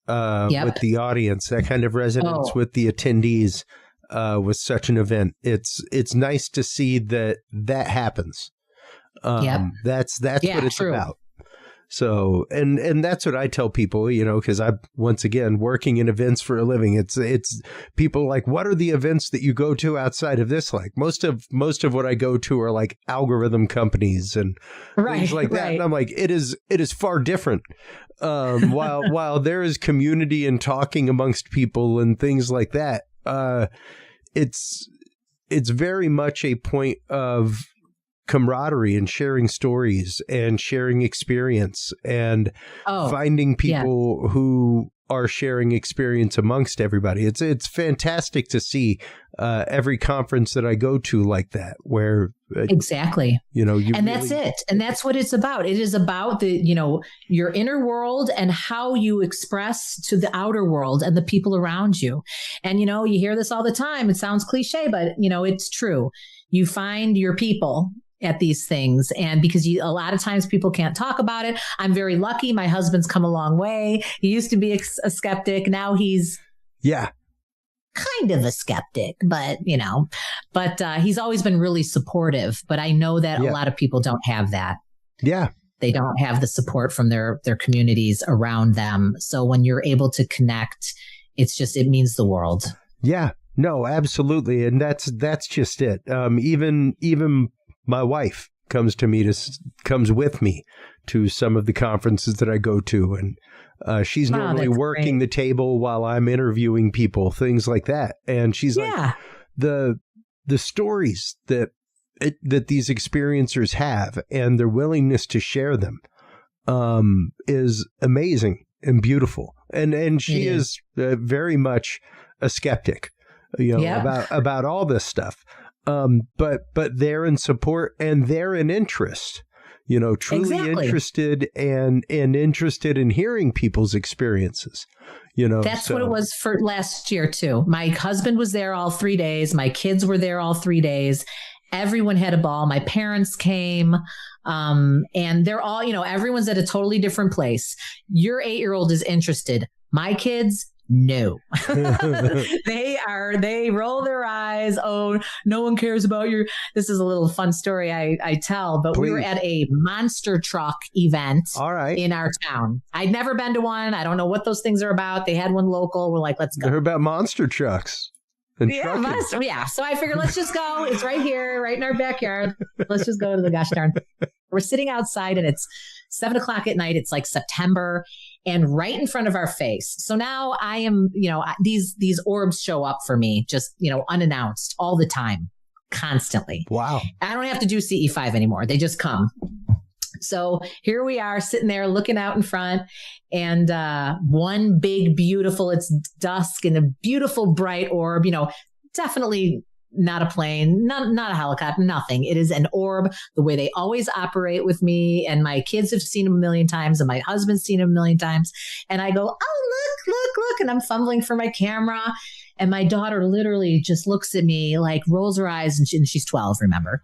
with the audience, that kind of resonance with the attendees with such an event. It's nice to see that happens. That's what it's about. So, and that's what I tell people, because I'm, once again, working in events for a living. It's people like, what are the events that you go to outside of this? Like most of what I go to are like algorithm companies and things like that. And I'm like, it is far different. While there is community and talking amongst people and things like that, it's very much a point of camaraderie and sharing stories and sharing experience and finding people who are sharing experience amongst everybody. It's fantastic to see every conference that I go to like that, where exactly, that's it. And that's what it's about. It is about your inner world and how you express to the outer world and the people around you. And, you hear this all the time. It sounds cliche, but it's true. You find your people at these things. And because a lot of times people can't talk about it. I'm very lucky. My husband's come a long way. He used to be a skeptic. Now he's kind of a skeptic, but he's always been really supportive. But I know that a lot of people don't have that. Yeah. They don't have the support from their communities around them. So when you're able to connect, it means the world. Yeah, no, absolutely. And that's just it. Even my wife comes with me to some of the conferences that I go to, and she's normally working the table while I'm interviewing people, things like that. And she's like, the stories that these experiencers have and their willingness to share them is amazing and beautiful. And she is very much a skeptic, about all this stuff. But they're in support and they're in interest, truly interested and interested in hearing people's experiences, That's what it was for last year too. My husband was there all 3 days. My kids were there all 3 days. Everyone had a ball. My parents came, and they're all, everyone's at a totally different place. Your 8-year-old is interested. My kids, no. They roll their eyes. Oh, no one cares about this is a little fun story I tell, but we were at a monster truck event in our town. I'd never been to one. I don't know what those things are about. They had one local. We're like, let's go. They're about monster trucks. So I figured, let's just go. It's right here, right in our backyard. Let's just go to the gosh darn. We're sitting outside and it's 7:00 at night. It's like September, and right in front of our face. So now I am, these orbs show up for me just, unannounced all the time, constantly. Wow. I don't have to do CE5 anymore. They just come. So here we are sitting there looking out in front, and one big, beautiful, it's dusk, and a beautiful bright orb, definitely not a plane, not a helicopter, nothing. It is an orb, the way they always operate with me. And my kids have seen them a million times, and my husband's seen them a million times. And I go, oh, look. And I'm fumbling for my camera. And my daughter literally just looks at me, like rolls her eyes, and she's 12, remember?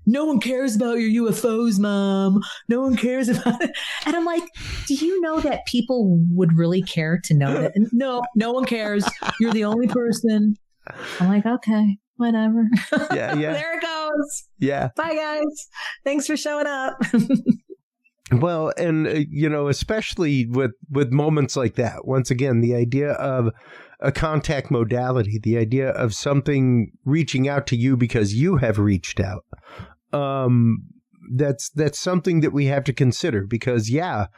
no one cares about your UFOs, Mom. No one cares about it. And I'm like, do you know that people would really care to know that? And no one cares. You're the only person. I'm like, okay, whatever. Yeah. There it goes. Yeah. Bye, guys. Thanks for showing up. Well, and, especially with moments like that, once again, the idea of a contact modality, the idea of something reaching out to you because you have reached out. That's something that we have to consider because, and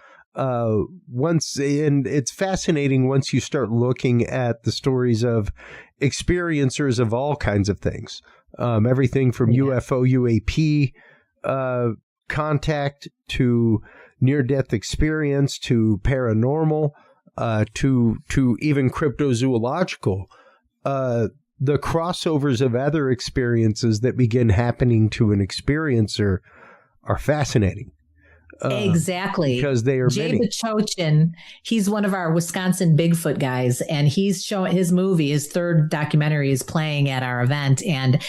it's fascinating once you start looking at the stories of experiencers of all kinds of things, everything from UFO, UAP, contact to near-death experience to paranormal to even cryptozoological, the crossovers of other experiences that begin happening to an experiencer are fascinating. Exactly. Because they are Jay many. Bachochin, he's one of our Wisconsin Bigfoot guys, and he's showing his movie, his third documentary is playing at our event. And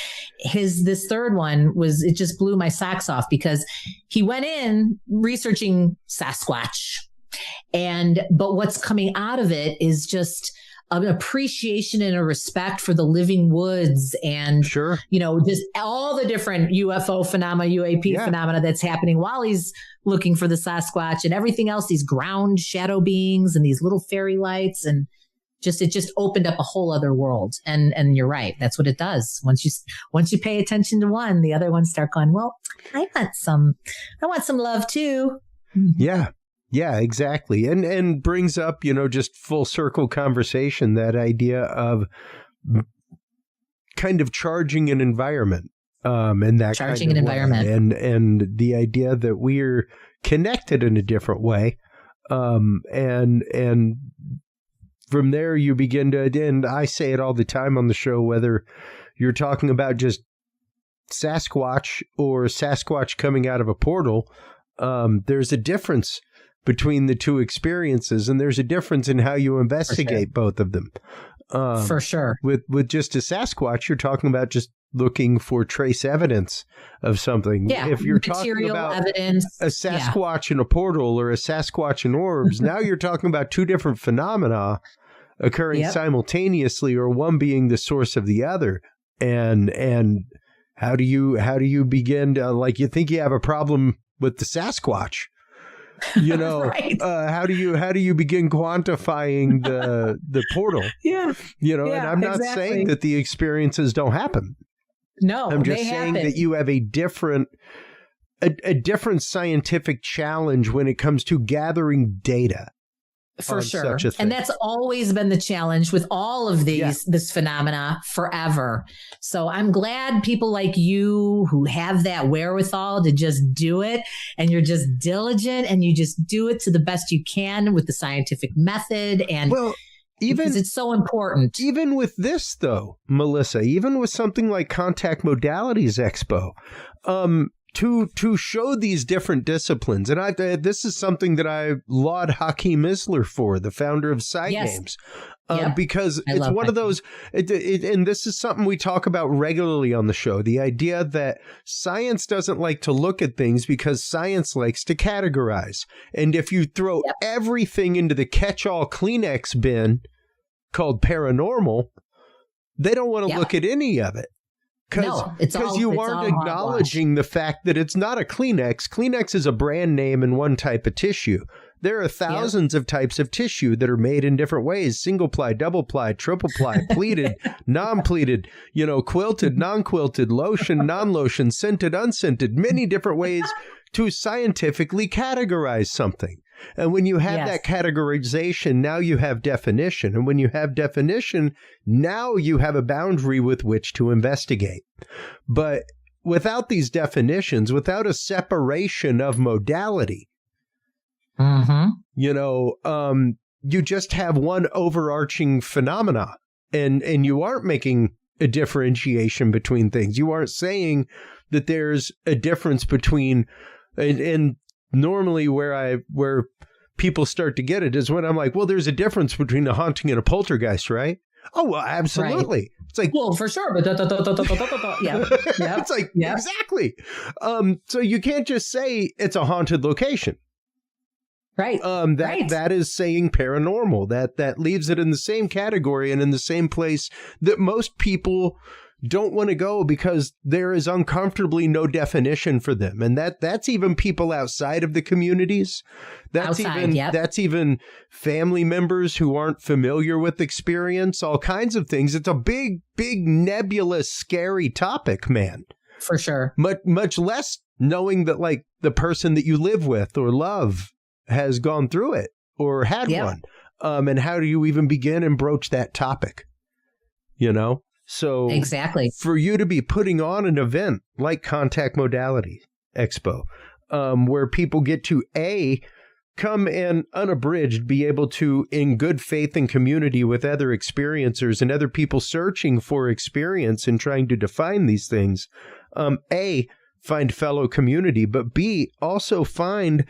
this third one it just blew my socks off because he went in researching Sasquatch. But what's coming out of it is just an appreciation and a respect for the living woods and, just all the different UFO phenomena, UAP phenomena that's happening while he's looking for the Sasquatch and everything else, these ground shadow beings and these little fairy lights. And it just opened up a whole other world. And you're right. That's what it does. Once you pay attention to one, the other ones start going, well, I want some love too. Yeah. Yeah, exactly. And brings up, just full circle conversation, that idea of kind of charging an environment, and that charging kind of an environment. and the idea that we're connected in a different way. And from there you begin to, and I say it all the time on the show, whether you're talking about just Sasquatch or Sasquatch coming out of a portal, there's a difference between the two experiences, and there's a difference in how you investigate both of them. For sure. With just a Sasquatch, you're talking about just looking for trace evidence of something. Yeah, if you're talking about evidence, a Sasquatch in a portal or a Sasquatch in orbs, now you're talking about two different phenomena occurring simultaneously, or one being the source of the other. And how do you begin to, like, you think you have a problem with the Sasquatch? Right. How do you begin quantifying the portal? Yeah. And I'm not saying that the experiences don't happen. No, I'm just saying that you have a different scientific challenge when it comes to gathering data. For sure. And that's always been the challenge with all of this phenomena forever. So I'm glad people like you who have that wherewithal to just do it, and you're just diligent and you just do it to the best you can with the scientific method. And because it's so important. Even with this, though, Melissa, even with something like Contact Modalities Expo, to show these different disciplines, and this is something that I laud Hakeem Isler for, the founder of Side Games, because it's one of those, and this is something we talk about regularly on the show, the idea that science doesn't like to look at things because science likes to categorize. And if you throw everything into the catch-all Kleenex bin called paranormal, they don't want to look at any of it. Because you aren't acknowledging the fact that it's not a Kleenex. Kleenex is a brand name in one type of tissue. There are thousands of types of tissue that are made in different ways: single ply, double ply, triple ply, pleated, non-pleated, quilted, non-quilted, lotion, non-lotion, scented, unscented, many different ways to scientifically categorize something. And when you have that categorization, now you have definition. And when you have definition, now you have a boundary with which to investigate. But without these definitions, without a separation of modality, you just have one overarching phenomena. And you aren't making a differentiation between things. You aren't saying that there's a difference between, and normally where people start to get it is when I'm like, well, there's a difference between a haunting and a poltergeist, right? Oh, well, absolutely. Right. It's like, well, for sure, but yeah, it's like, exactly. So you can't just say it's a haunted location. Right. That is saying paranormal. That leaves it in the same category and in the same place that most people don't want to go because there is uncomfortably no definition for them. And that's even people outside of the communities. That's even family members who aren't familiar with experience, all kinds of things. It's a big, big, nebulous, scary topic, man. For sure. Much less knowing that like the person that you live with or love has gone through it or had one. And how do you even begin and broach that topic? You know? So exactly, for you to be putting on an event like Contact Modalities Expo, where people get to come and unabridged be able to, in good faith and community with other experiencers and other people searching for experience and trying to define these things, find fellow community, but B, also find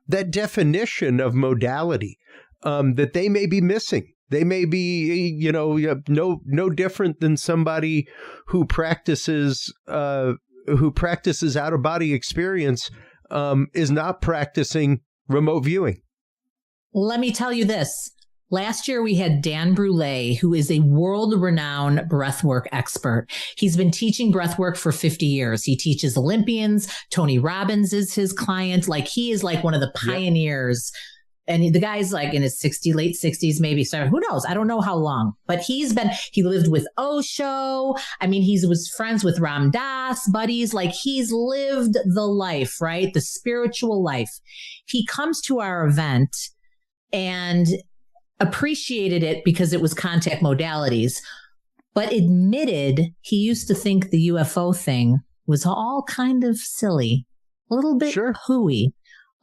that definition of modality that they may be missing. They may be, no different than somebody who practices out of body experience is not practicing remote viewing. Let me tell you this. Last year, we had Dan Brule, who is a world-renowned breathwork expert. He's been teaching breathwork for 50 years. He teaches Olympians. Tony Robbins is his client. Like, he is like one of the pioneers. Yep. And the guy's like in his late 60s, maybe. So who knows? I don't know how long. But he lived with Osho. I mean, he was friends with Ram Dass, buddies. Like, he's lived the life, right? The spiritual life. He comes to our event and appreciated it because it was Contact Modalities, but admitted he used to think the UFO thing was all kind of silly, a little bit hooey,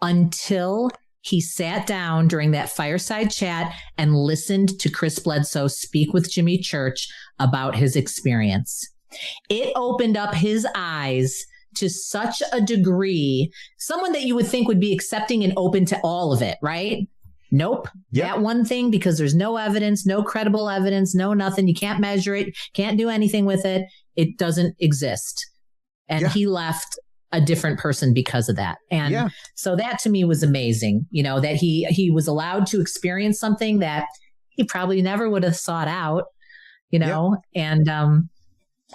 until he sat down during that fireside chat and listened to Chris Bledsoe speak with Jimmy Church about his experience. It opened up his eyes to such a degree, someone that you would think would be accepting and open to all of it, right? Nope. Yep. That one thing, because there's no evidence, no credible evidence, no nothing. You can't measure it, can't do anything with it. It doesn't exist. And he left a different person because of that. And so that to me was amazing, that he was allowed to experience something that he probably never would have sought out, and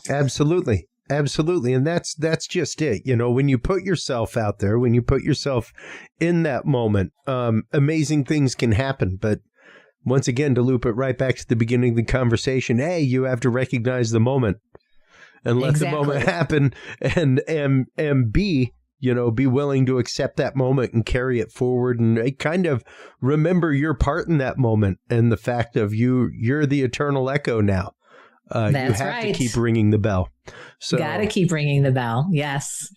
absolutely. And that's just it. When you put yourself out there, when you put yourself in that moment, amazing things can happen. But once again, to loop it right back to the beginning of the conversation, you have to recognize the moment. And let the moment happen, and B, be willing to accept that moment and carry it forward, and kind of remember your part in that moment, and the fact of you're the eternal echo now. You have to keep ringing the bell. So got to keep ringing the bell. Yes.